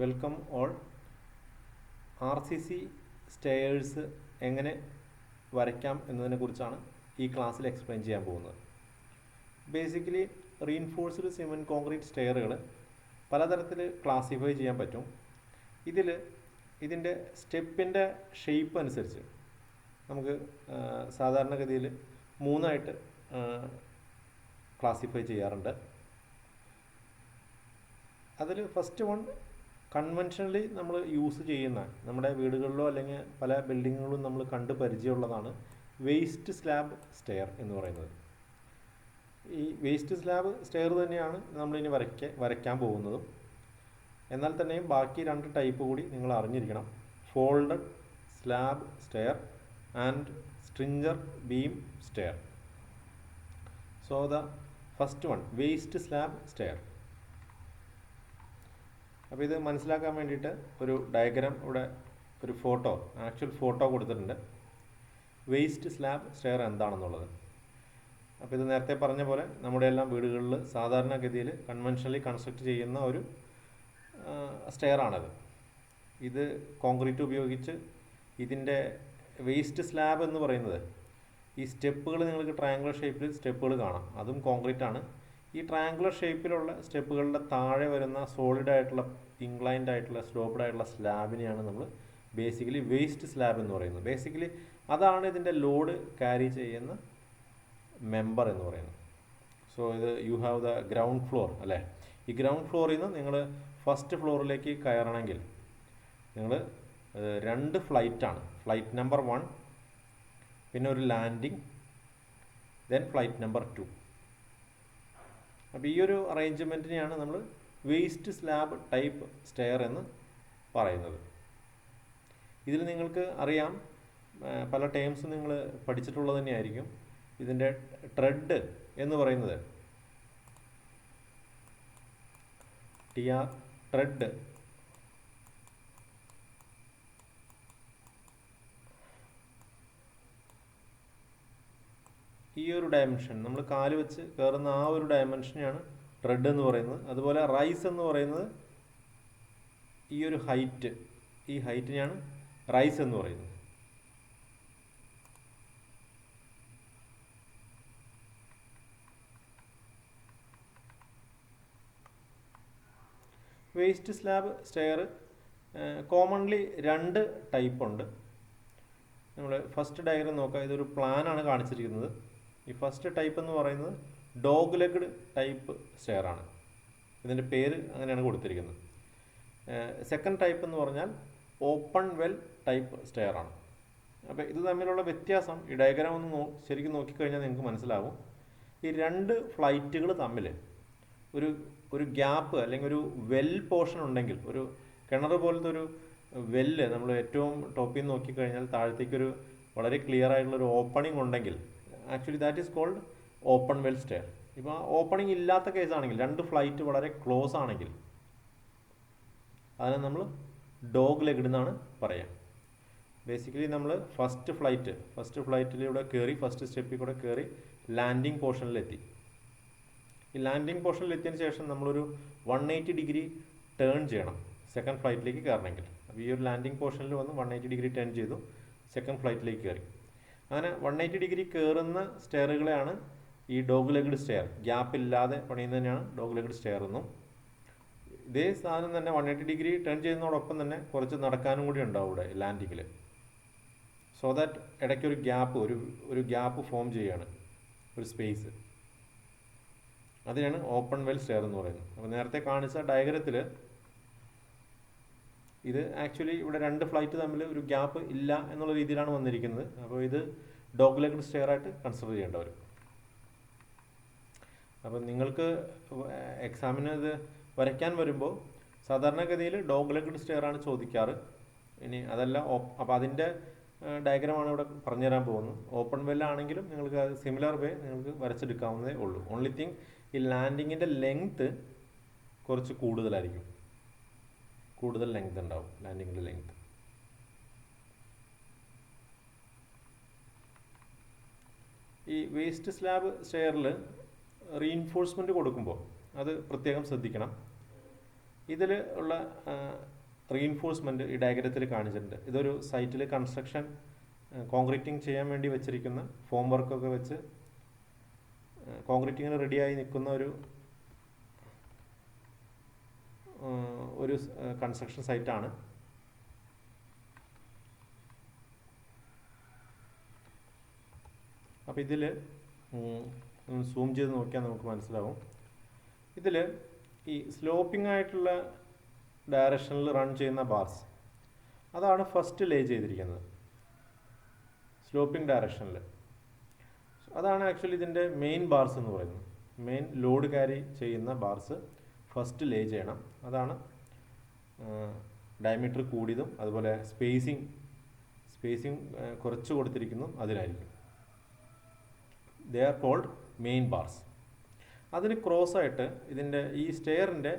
Welcome all. RCC stairs എങ്ങനെ വരയ്ക്കാം എന്നതിനെക്കുറിച്ചാണ് ഈ ക്ലാസ്സിൽ എക്സ്പ്ലെയിൻ ചെയ്യാൻ പോകുന്നത്. ബേസിക്കലി റീഇൻഫോഴ്സ്ഡ് സിമെൻറ്റ് കോൺക്രീറ്റ് സ്റ്റെയറുകൾ പലതരത്തിൽ ക്ലാസിഫൈ ചെയ്യാൻ പറ്റും. ഇതിൻ്റെ സ്റ്റെപ്പിൻ്റെ ഷേപ്പ് അനുസരിച്ച് നമുക്ക് സാധാരണഗതിയിൽ മൂന്നായിട്ട് ക്ലാസിഫൈ ചെയ്യാറുണ്ട്. അതിൽ ഫസ്റ്റ് വൺ കൺവെൻഷനലി നമ്മൾ യൂസ് ചെയ്യുന്ന നമ്മുടെ വീടുകളിലോ അല്ലെങ്കിൽ പല ബിൽഡിങ്ങുകളിലും നമ്മൾ കണ്ട് പരിചയമുള്ളതാണ് വേസ്റ്റ് സ്ലാബ് സ്റ്റെയർ എന്ന് പറയുന്നത്. ഈ വേസ്റ്റ് സ്ലാബ് സ്റ്റെയർ തന്നെയാണ് നമ്മളിനി വരയ്ക്കാൻ പോകുന്നതും. എന്നാൽ തന്നെയും ബാക്കി രണ്ട് ടൈപ്പ് കൂടി നിങ്ങൾ അറിഞ്ഞിരിക്കണം: folded slab stair and stringer beam stair. So the first one, waist slab stair. അപ്പോൾ ഇത് മനസ്സിലാക്കാൻ വേണ്ടിയിട്ട് ഒരു ഡയഗ്രാം ഇവിടെ, ഒരു ആക്ച്വൽ ഫോട്ടോ കൊടുത്തിട്ടുണ്ട്, വേസ്റ്റ് സ്ലാബ് സ്റ്റെയർ എന്താണെന്നുള്ളത്. അപ്പോൾ ഇത് നേരത്തെ പറഞ്ഞ പോലെ നമ്മുടെ എല്ലാം വീടുകളിൽ സാധാരണഗതിയിൽ കൺവെൻഷനലി കൺസ്ട്രക്ട് ചെയ്യുന്ന ഒരു സ്റ്റെയർ ആണത്. ഇത് കോൺക്രീറ്റ് ഉപയോഗിച്ച് ഇതിൻ്റെ വേസ്റ്റ് സ്ലാബ് എന്ന് പറയുന്നത്, ഈ സ്റ്റെപ്പുകൾ നിങ്ങൾക്ക് ട്രയാങ്കുലർ ഷേപ്പിൽ സ്റ്റെപ്പുകൾ കാണാം, അതും കോൺക്രീറ്റ് ആണ്. ഈ ട്രയാങ്കുലർ ഷേപ്പിലുള്ള സ്റ്റെപ്പുകളുടെ താഴെ വരുന്ന സോളിഡ് ആയിട്ടുള്ള ഇൻക്ലൈൻഡ് ആയിട്ടുള്ള സ്ലോപ്ഡ് ആയിട്ടുള്ള സ്ലാബിനെയാണ് നമ്മൾ ബേസിക്കലി വേസ്റ്റ് സ്ലാബ് എന്ന് പറയുന്നത്. ബേസിക്കലി അതാണ് ഇതിൻ്റെ ലോഡ് ക്യാരി ചെയ്യുന്ന മെമ്പർ എന്ന് പറയുന്നത്. സോ ഇത് you have the ground floor അല്ലേ. ഈ ഗ്രൗണ്ട് ഫ്ലോറിൽ നിന്ന് നിങ്ങൾ ഫസ്റ്റ് ഫ്ലോറിലേക്ക് കയറണമെങ്കിൽ നിങ്ങൾ രണ്ട് ഫ്ലൈറ്റാണ്, ഫ്ലൈറ്റ് നമ്പർ 1, പിന്നെ ഒരു ലാൻഡിങ്, ദെൻ ഫ്ലൈറ്റ് നമ്പർ 2. അപ്പോൾ ഈ ഒരു അറേഞ്ച്മെൻറ്റിനെയാണ് നമ്മൾ വേസ്റ്റ് സ്ലാബ് ടൈപ്പ് സ്റ്റെയർ എന്ന് പറയുന്നത്. ഇതിൽ നിങ്ങൾക്ക് അറിയാം, പല ടേംസ് നിങ്ങൾ പഠിച്ചിട്ടുള്ളത് തന്നെയായിരിക്കും. ഇതിൻ്റെ ട്രെഡ് എന്ന് പറയുന്നത് ട്രെഡ് ഈ ഒരു ഡയമെൻഷൻ, നമ്മൾ കാല് വെച്ച് കയറുന്ന ആ ഒരു ഡയമെൻഷനെയാണ് ട്രെഡ് എന്ന് പറയുന്നത്. അതുപോലെ റൈസ് എന്ന് പറയുന്നത് ഈ ഒരു ഹൈറ്റ്, ഈ ഹൈറ്റിനെയാണ് റൈസ് എന്ന് പറയുന്നത്. വേസ്റ്റ് സ്ലാബ് സ്റ്റെയർ കോമൺലി രണ്ട് ടൈപ്പ് ഉണ്ട്. നമ്മൾ ഫസ്റ്റ് ഡയഗ്രം നോക്കാം. ഇതൊരു പ്ലാനാണ് കാണിച്ചിരിക്കുന്നത്. ഈ ഫസ്റ്റ് ടൈപ്പ് എന്ന് പറയുന്നത് ഡോഗ് ലെഗ്ഡ് ടൈപ്പ് സ്റ്റെയർ ആണ്, ഇതിൻ്റെ പേര് അങ്ങനെയാണ് കൊടുത്തിരിക്കുന്നത്. സെക്കൻഡ് ടൈപ്പ് എന്ന് പറഞ്ഞാൽ ഓപ്പൺ വെൽ ടൈപ്പ് സ്റ്റെയർ ആണ്. അപ്പോൾ ഇത് തമ്മിലുള്ള വ്യത്യാസം ഈ ഡയഗ്രാം ഒന്ന് ശരിക്കും നോക്കിക്കഴിഞ്ഞാൽ നിങ്ങൾക്ക് മനസ്സിലാവും. ഈ രണ്ട് ഫ്ലൈറ്റുകൾ തമ്മിൽ ഒരു ഗ്യാപ്പ് അല്ലെങ്കിൽ ഒരു വെൽ പോർഷൻ ഉണ്ടെങ്കിൽ, ഒരു കിണർ പോലത്തെ ഒരു വെല്ല് നമ്മൾ ഏറ്റവും ടോപ്പിൽ നിന്ന് നോക്കിക്കഴിഞ്ഞാൽ താഴത്തേക്കൊരു വളരെ ക്ലിയർ ആയിട്ടുള്ളൊരു ഓപ്പണിംഗ് ഉണ്ടെങ്കിൽ, actually that is called open well stair. ഇപ്പോൾ ആ ഓപ്പണിംഗ് ഇല്ലാത്ത കേസാണെങ്കിൽ, രണ്ട് ഫ്ലൈറ്റ് വളരെ ക്ലോസ് ആണെങ്കിൽ, അതിനെ നമ്മൾ ഡോഗ് ലെഗ്ഡ് എന്നാണ് പറയാം. ബേസിക്കലി നമ്മൾ ഫസ്റ്റ് ഫ്ലൈറ്റിലൂടെ കയറി, ഫസ്റ്റ് സ്റ്റെപ്പിൽ കൂടെ കയറി ലാൻഡിങ് പോർഷനിലെത്തി. ഈ ലാൻഡിങ് പോർഷനിൽ എത്തിയതിന് ശേഷം നമ്മളൊരു 180 ഡിഗ്രി ടേൺ ചെയ്യണം സെക്കൻഡ് ഫ്ലൈറ്റിലേക്ക് കയറണമെങ്കിൽ. അപ്പോൾ ഈ ഒരു ലാൻഡിങ് പോർഷനിൽ വന്ന് 180 ഡിഗ്രി ടേൺ ചെയ്തു, സെക്കൻഡ് ഫ്ലൈറ്റിലേക്ക് കയറി. അങ്ങനെ 180 ഡിഗ്രി കയറുന്ന സ്റ്റെയറുകളെയാണ് ഈ ഡോഗ് ലെഗ്ഡ് സ്റ്റെയർ, ഗ്യാപ്പ് ഇല്ലാതെ പണിയുന്നതിനാണ് ഡോഗ് ലെഗ്ഡ് സ്റ്റെയർ എന്നും. ഇതേ സാധനം തന്നെ 180 ഡിഗ്രി ടേൺ ചെയ്യുന്നതോടൊപ്പം തന്നെ കുറച്ച് നടക്കാനും കൂടി ഉണ്ടാവും ഇവിടെ ലാൻഡിങ്ങിൽ. സോ ദാറ്റ് ഇടയ്ക്കൊരു ഗ്യാപ്പ്, ഒരു ഗ്യാപ്പ് ഫോം ചെയ്യുകയാണ്, ഒരു സ്പേസ്. അതിനാണ് ഓപ്പൺ വെൽ സ്റ്റെയർ എന്ന് പറയുന്നത്. അപ്പോൾ നേരത്തെ കാണിച്ച ഡയഗ്രത്തിൽ ഇത് ആക്ച്വലി ഇവിടെ രണ്ട് ഫ്ലൈറ്റ് തമ്മിൽ ഒരു ഗ്യാപ്പ് ഇല്ല എന്നുള്ള രീതിയിലാണ് വന്നിരിക്കുന്നത്. അപ്പോൾ ഇത് ഡോഗ് ലെഗ്ഡ് സ്റ്റെയർ ആയിട്ട് കൺസിഡർ ചെയ്യേണ്ടി വരും. അപ്പോൾ നിങ്ങൾക്ക് എക്സാമിന് ഇത് വരയ്ക്കാൻ വരുമ്പോൾ സാധാരണഗതിയിൽ ഡോഗ് ലെഗ്ഡ് സ്റ്റെയർ ആണ് ചോദിക്കാറ്. ഇനി അതല്ല, അപ്പോൾ അതിൻ്റെ ഡയഗ്രമാണ് ഇവിടെ പറഞ്ഞുതരാൻ പോകുന്നത്. ഓപ്പൺ വെല്ലാണെങ്കിലും നിങ്ങൾക്ക് അത് സിമിലർ വേ നിങ്ങൾക്ക് വരച്ചെടുക്കാവുന്നതേ ഉള്ളൂ. ഓൺലി തിങ്, ഈ ലാൻഡിങ്ങിൻ്റെ ലെങ്ത്ത് കുറച്ച് കൂടുതലായിരിക്കും, കൂടുതൽ ലെങ്ത് ഉണ്ടാവും ലാൻഡിങ്ങിൻ്റെ ലെങ്ത്ത്. ഈ വേസ്റ്റ് സ്ലാബ് സ്റ്റെയറിൽ റീഇൻഫോഴ്സ്മെൻറ്റ് കൊടുക്കുമ്പോൾ അത് പ്രത്യേകം ശ്രദ്ധിക്കണം. ഇതിൽ ഉള്ള റീഇൻഫോഴ്സ്മെൻറ്റ് ഈ ഡയഗ്രത്തിൽ കാണിച്ചിട്ടുണ്ട്. ഇതൊരു സൈറ്റിൽ കൺസ്ട്രക്ഷൻ കോൺക്രീറ്റിംഗ് ചെയ്യാൻ വേണ്ടി വെച്ചിരിക്കുന്ന ഫോം വർക്കൊക്കെ വെച്ച് കോൺക്രീറ്റിങ്ങിന് റെഡിയായി നിൽക്കുന്ന ഒരു കൺസ്ട്രക്ഷൻ സൈറ്റാണ്. അപ്പോൾ ഇതിൽ സൂം ചെയ്ത് നോക്കിയാൽ നമുക്ക് മനസ്സിലാവും. ഇതിൽ ഈ സ്ലോപ്പിംഗ് ആയിട്ടുള്ള ഡയറക്ഷനിൽ റൺ ചെയ്യുന്ന ബാർസ്, അതാണ് ഫസ്റ്റ് ലേ ചെയ്തിരിക്കുന്നത്. സ്ലോപ്പിംഗ് ഡയറക്ഷനിൽ അതാണ് ആക്ച്വലി ഇതിൻ്റെ മെയിൻ ബാർസ് എന്ന് പറയുന്നത്. മെയിൻ ലോഡ് ക്യാരി ചെയ്യുന്ന ബാർസ് ഫസ്റ്റ് ലേ ചെയ്യണം. അതാണ് ഡയമീറ്റർ കൂടിയതും അതുപോലെ സ്പേസിങ് കുറച്ച് കൊടുത്തിരിക്കുന്നതും അതിനായിരിക്കും. They are called main bars. അതിന് ക്രോസ് ആയിട്ട് ഇതിൻ്റെ ഈ സ്റ്റെയറിൻ്റെ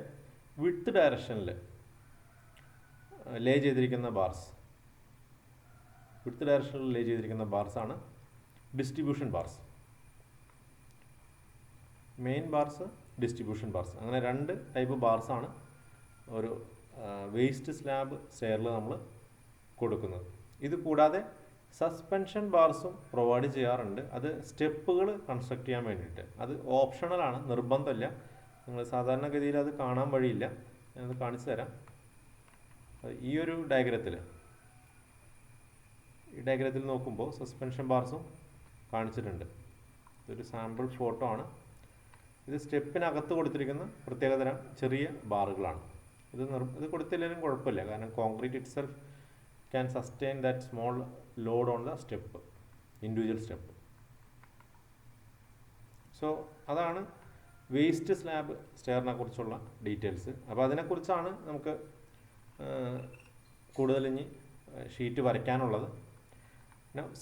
വിഡ്ത്ത് ഡയറക്ഷനിൽ ലേ ചെയ്തിരിക്കുന്ന ബാർസാണ് distribution bars. Main bars, distribution bars, അങ്ങനെ രണ്ട് ടൈപ്പ് ബാർസാണ് ഒരു വേസ്റ്റ് സ്ലാബ് സ്റ്റെയറിൽ നമ്മൾ കൊടുക്കുന്നത്. ഇത് കൂടാതെ സസ്പെൻഷൻ ബാർസും പ്രൊവൈഡ് ചെയ്യാറുണ്ട്. അത് സ്റ്റെപ്പുകൾ കൺസ്ട്രക്ട് ചെയ്യാൻ വേണ്ടിയിട്ട്. അത് ഓപ്ഷണലാണ്, നിർബന്ധമില്ല. നിങ്ങൾ സാധാരണഗതിയിൽ അത് കാണാൻ വഴിയില്ല. ഞാനത് കാണിച്ചു തരാം. ഈ ഒരു ഡയഗ്രത്തിൽ നോക്കുമ്പോൾ സസ്പെൻഷൻ ബാർസും കാണിച്ചിട്ടുണ്ട്. ഇതൊരു സാമ്പിൾ ഫോട്ടോ ആണ്. ഇത് സ്റ്റെപ്പിനകത്ത് കൊടുത്തിരിക്കുന്ന പ്രത്യേകതരം ചെറിയ ബാറുകളാണ്. ഇത് കൊടുത്തില്ലെങ്കിലും കുഴപ്പമില്ല, കാരണം concrete itself can sustain that small load on the step, individual step. So അതാണ് വേസ്റ്റ് സ്ലാബ് സ്റ്റെയറിനെ കുറിച്ചുള്ള ഡീറ്റെയിൽസ്. അപ്പോൾ അതിനെക്കുറിച്ചാണ് നമുക്ക് കൂടുതൽ ഇനി ഷീറ്റ് വരയ്ക്കാനുള്ളത്.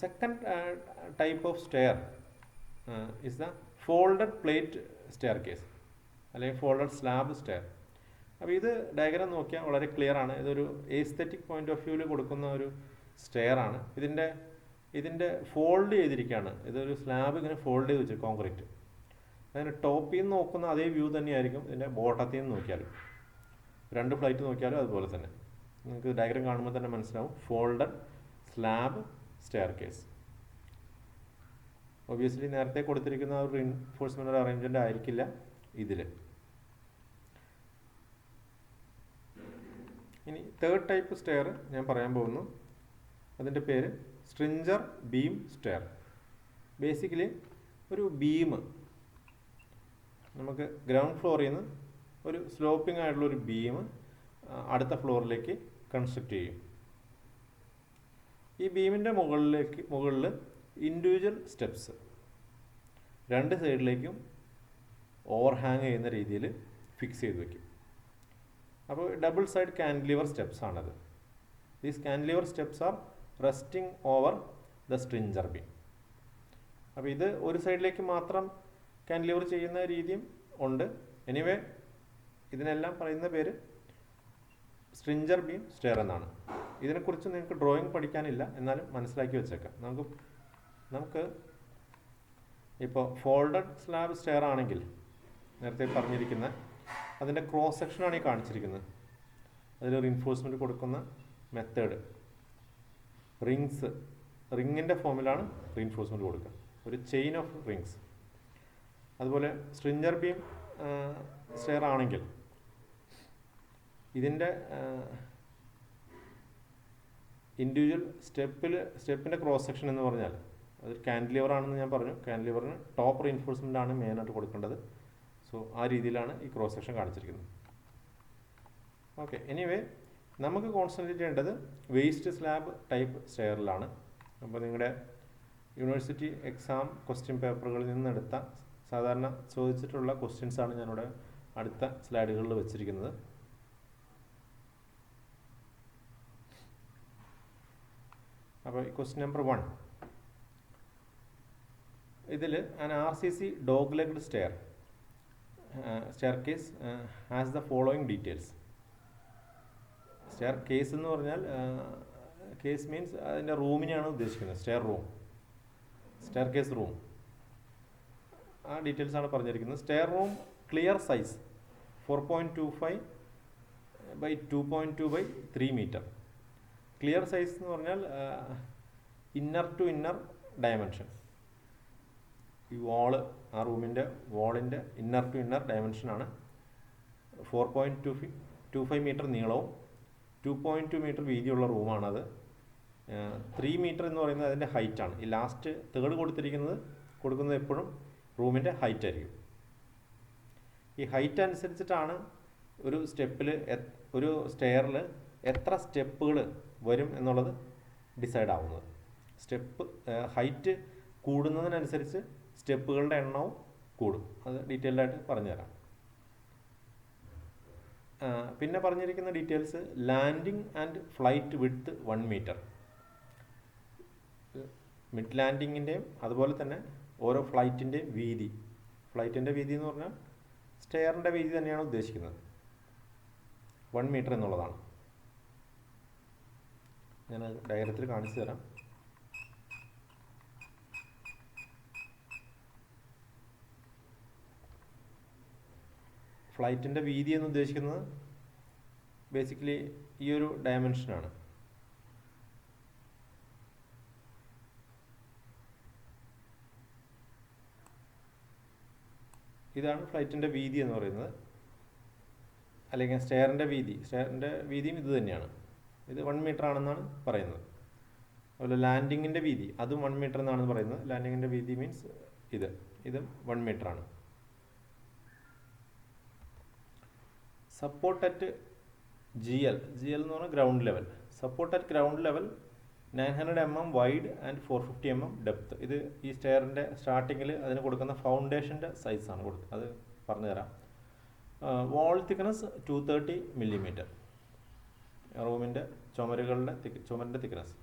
Second type of stair is the folded plate staircase അല്ലെങ്കിൽ ഫോൾഡഡ് സ്ലാബ് സ്റ്റെയർ. അപ്പോൾ ഇത് ഡയഗ്രാം നോക്കിയാൽ വളരെ ക്ലിയർ ആണ്. ഇതൊരു എസ്തെറ്റിക് പോയിന്റ് ഓഫ് വ്യൂവിൽ കൊടുക്കുന്ന ഒരു സ്റ്റെയർ ആണ്. ഇതിൻ്റെ ഫോൾഡ് ചെയ്തിരിക്കുകയാണ്. ഇതൊരു സ്ലാബ് ഇങ്ങനെ ഫോൾഡ് ചെയ്ത് വെച്ചു കോൺക്രീറ്റ്. അതിന് ടോപ്പിൽ നിന്ന് നോക്കുന്ന അതേ വ്യൂ തന്നെയായിരിക്കും ഇതിൻ്റെ ബോട്ടത്തിൽ നിന്ന് നോക്കിയാലും. രണ്ട് ഫ്ലൈറ്റ് നോക്കിയാലും അതുപോലെ തന്നെ നിങ്ങൾക്ക് ഡയഗ്രാം കാണുമ്പോൾ തന്നെ മനസ്സിലാവും. Folded slab stair case. Obviously നേരത്തെ കൊടുത്തിരിക്കുന്ന ഒരു റീഇൻഫോഴ്സ്മെൻ്റ് അറേഞ്ച്മെൻ്റ് ആയിരിക്കില്ല ഇതിൽ. ഇനി തേർഡ് ടൈപ്പ് സ്റ്റെയർ ഞാൻ പറയാൻ പോകുന്നു. അതിൻ്റെ പേര് സ്ട്രിഞ്ചർ ബീം സ്റ്റെയർ. ബേസിക്കലി ഒരു ബീം നമുക്ക് ഗ്രൗണ്ട് ഫ്ലോറിൽ നിന്ന് ഒരു സ്ലോപ്പിംഗ് ആയിട്ടുള്ളൊരു ബീം അടുത്ത ഫ്ലോറിലേക്ക് കൺസ്ട്രക്റ്റ് ചെയ്യും. ഈ ബീമിൻ്റെ മുകളിൽ ഇൻഡിവിജ്വൽ സ്റ്റെപ്സ് രണ്ട് സൈഡിലേക്കും ഓവർഹാങ് ചെയ്യുന്ന രീതിയിൽ ഫിക്സ് ചെയ്ത് വയ്ക്കും. അപ്പോൾ ഡബിൾ സൈഡ് കാൻഡിലിവർ സ്റ്റെപ്സ് ആണത്. These cantilever steps are resting over the stringer beam. അപ്പോൾ ഇത് ഒരു സൈഡിലേക്ക് മാത്രം കാൻഡിലിവർ ചെയ്യുന്ന രീതിയും ഉണ്ട്. എനിവേ ഇതിനെല്ലാം പറയുന്ന പേര് സ്ട്രിഞ്ചർ ബീം സ്റ്റെയർ എന്നാണ്. ഇതിനെക്കുറിച്ച് നിങ്ങൾക്ക് ഡ്രോയിങ് പഠിക്കാനില്ല, എന്നാലും മനസ്സിലാക്കി വെച്ചേക്കാം. നമുക്ക് ഇപ്പോൾ ഫോൾഡഡ് സ്ലാബ് സ്റ്റെയർ ആണെങ്കിൽ നേരത്തെ പറഞ്ഞിരിക്കുന്ന അതിൻ്റെ ക്രോസ് സെക്ഷനാണ് ഈ കാണിച്ചിരിക്കുന്നത്. അതിൽ റീഇൻഫോഴ്സ്മെൻറ്റ് കൊടുക്കുന്ന മെത്തേഡ് റിങ്ങിൻ്റെ ഫോമിലാണ് റീഇൻഫോഴ്സ്മെൻറ്റ് കൊടുക്കുക, ഒരു ചെയിൻ ഓഫ് റിങ്സ്. അതുപോലെ സ്ട്രിഞ്ചർ ബീം സ്റ്റെയർ ആണെങ്കിൽ ഇതിൻ്റെ ഇൻഡിവിജ്വൽ സ്റ്റെപ്പിൻ്റെ ക്രോസ് സെക്ഷൻ എന്ന് പറഞ്ഞാൽ അത് കാൻഡിലിവർ ആണെന്ന് ഞാൻ പറഞ്ഞു. കാൻഡിലിവറിന് ടോപ്പ് റീഇൻഫോഴ്സ്മെൻ്റ് ആണ് മെയിനായിട്ട് കൊടുക്കേണ്ടത്. സോ ആ രീതിയിലാണ് ഈ ക്രോസ് സെക്ഷൻ കാണിച്ചിരിക്കുന്നത്. ഓക്കെ, എനിവേ നമുക്ക് കോൺസെൻട്രേറ്റ് ചെയ്യേണ്ടത് വേസ്റ്റ് സ്ലാബ് ടൈപ്പ് സ്റ്റെയറിലാണ്. അപ്പോൾ നിങ്ങളുടെ യൂണിവേഴ്സിറ്റി എക്സാം ക്വസ്റ്റ്യൻ പേപ്പറുകളിൽ നിന്നെടുത്ത സാധാരണ ചോദിച്ചിട്ടുള്ള ക്വസ്റ്റ്യൻസാണ് ഞാനിവിടെ അടുത്ത സ്ലൈഡുകളിൽ വെച്ചിരിക്കുന്നത്. അപ്പോൾ ക്വസ്റ്റ്യൻ നമ്പർ 1, ഇതിൽ an RCC dog-legged staircase has the following details. Staircase എന്ന് പറഞ്ഞാൽ കേസ് മീൻസ് അതിൻ്റെ റൂമിനെയാണ് ഉദ്ദേശിക്കുന്നത്. സ്റ്റെയർ കേസ് റൂം, ആ ഡീറ്റെയിൽസ് ആണ് പറഞ്ഞിരിക്കുന്നത്. Stair room clear size 4.25 by 2.2/3 metre. Clear size എന്ന് പറഞ്ഞാൽ ഇന്നർ ടു ഇന്നർ ഡയമെൻഷൻ. ഈ ആ റൂമിൻ്റെ വാളിൻ്റെ ഇന്നർ ടു ഇന്നർ ഡയമെൻഷനാണ് 4.25 മീറ്റർ നീളവും 2.2 മീറ്റർ വീതിയുള്ള റൂമാണത്. 3 മീറ്റർ എന്ന് പറയുന്നത് അതിൻ്റെ ഹൈറ്റാണ്. ഈ ലാസ്റ്റ് തേർഡ് കൊടുക്കുന്നത് എപ്പോഴും റൂമിൻ്റെ ഹൈറ്റ് ആയിരിക്കും. ഈ ഹൈറ്റ് അനുസരിച്ചിട്ടാണ് ഒരു സ്റ്റെയറിൽ എത്ര സ്റ്റെപ്പുകൾ വരും എന്നുള്ളത് ഡിസൈഡ് ആവുന്നത്. ഹൈറ്റ് കൂടുന്നതിനനുസരിച്ച് സ്റ്റെപ്പുകളുടെ എണ്ണവും കൂടും. അത് ഡീറ്റെയിൽഡായിട്ട് പറഞ്ഞുതരാം. പിന്നെ പറഞ്ഞിരിക്കുന്ന details landing and flight width 1 metre. Mid ലാൻഡിങ്ങിൻ്റെയും അതുപോലെ തന്നെ ഓരോ ഫ്ലൈറ്റിൻ്റെയും വീതി. ഫ്ലൈറ്റിൻ്റെ വീതി എന്ന് പറഞ്ഞാൽ സ്റ്റെയറിൻ്റെ വീതി തന്നെയാണ് ഉദ്ദേശിക്കുന്നത്. 1 മീറ്റർ എന്നുള്ളതാണ്. ഞാൻ ഡയഗ്രത്തിൽ കാണിച്ചു തരാം. ഫ്ലൈറ്റിൻ്റെ വീതി എന്ന് ഉദ്ദേശിക്കുന്നത് ബേസിക്കലി ഈ ഒരു ഡയമെൻഷനാണ്. ഇതാണ് ഫ്ലൈറ്റിൻ്റെ വീതി എന്ന് പറയുന്നത്, അല്ലെങ്കിൽ സ്റ്റെയറിൻ്റെ വീതിയും ഇത് തന്നെയാണ്. ഇത് 1 മീറ്റർ ആണെന്നാണ് പറയുന്നത്. അതുപോലെ ലാൻഡിങ്ങിൻ്റെ വീതി അതും 1 മീറ്റർ എന്നാണ് പറയുന്നത്. ലാൻഡിങ്ങിൻ്റെ വീതി മീൻസ് ഇതും 1 മീറ്റർ ആണ്. സപ്പോർട്ട് അറ്റ് GL എന്ന് പറഞ്ഞാൽ ground level. Support at ground level 900 mm wide and 450 mm depth. ഇത് ഈ സ്റ്റെയറിൻ്റെ സ്റ്റാർട്ടിങ്ങിൽ അതിന് കൊടുക്കുന്ന ഫൗണ്ടേഷൻ്റെ സൈസാണ് അത് പറഞ്ഞുതരാം. Wall thickness 230 mm. റൂമിൻ്റെ ചുമരിൻ്റെ thickness.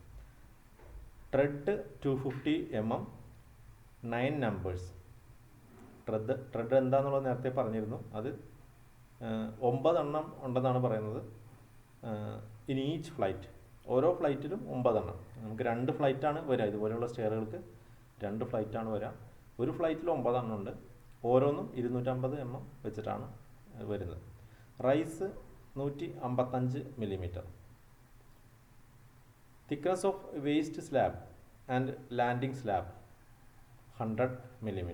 Tread 250 mm, 9 numbers. Tread എന്താണെന്നുള്ളത് നേരത്തെ പറഞ്ഞിരുന്നു. അത് 9 എണ്ണം ഉണ്ടെന്നാണ് പറയുന്നത്. ഇൻ ഈച്ച് ഫ്ലൈറ്റ്, ഓരോ ഫ്ലൈറ്റിലും 9 എണ്ണം. നമുക്ക് 2 ഫ്ലൈറ്റാണ് വരിക. ഇതുപോലെയുള്ള സ്റ്റെയറുകൾക്ക് 2 ഫ്ലൈറ്റാണ് വരിക. ഒരു ഫ്ലൈറ്റിൽ 9 എണ്ണം ഉണ്ട്. ഓരോന്നും 250 mm വെച്ചിട്ടാണ് വരുന്നത്. Rise 155 mm. Thickness of waist slab and landing slab 100 mm.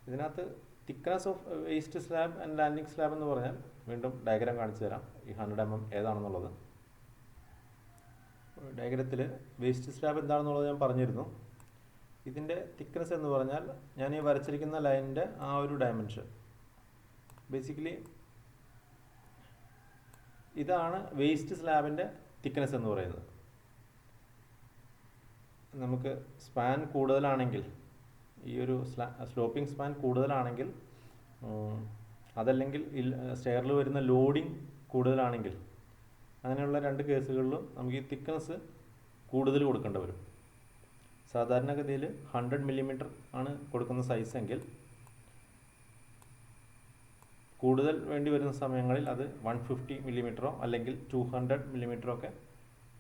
ഇതിനകത്ത് thickness of waist slab and landing slab എന്ന് പറഞ്ഞാൽ വീണ്ടും ഡയഗ്രാം കാണിച്ചു തരാം. ഈ 100 mm ഏതാണെന്നുള്ളത്. ഡയഗ്രത്തിൽ വേസ്റ്റ് സ്ലാബ് എന്താണെന്നുള്ളത് ഞാൻ പറഞ്ഞിരുന്നു. ഇതിൻ്റെ തിക്നെസ് എന്ന് പറഞ്ഞാൽ ഞാൻ ഈ വരച്ചിരിക്കുന്ന ലൈനിൻ്റെ ആ ഒരു ഡയമെൻഷൻ. ബേസിക്കലി ഇതാണ് വേസ്റ്റ് സ്ലാബിൻ്റെ തിക്നെസ് എന്ന് പറയുന്നത്. നമുക്ക് സ്പാൻ കൂടുതലാണെങ്കിൽ, ഈ ഒരു സ്ലോപ്പിംഗ് സ്പാൻ കൂടുതലാണെങ്കിൽ, അതല്ലെങ്കിൽ സ്റ്റെയറിൽ വരുന്ന ലോഡിങ് കൂടുതലാണെങ്കിൽ, അങ്ങനെയുള്ള 2 കേസുകളിലും നമുക്ക് ഈ തിക്നെസ് കൂടുതൽ കൊടുക്കേണ്ടി വരും. സാധാരണഗതിയിൽ 100 mm ആണ് കൊടുക്കുന്ന സൈസ് എങ്കിൽ കൂടുതൽ വേണ്ടി വരുന്ന സമയങ്ങളിൽ അത് 150 mm അല്ലെങ്കിൽ 200 mm ഒക്കെ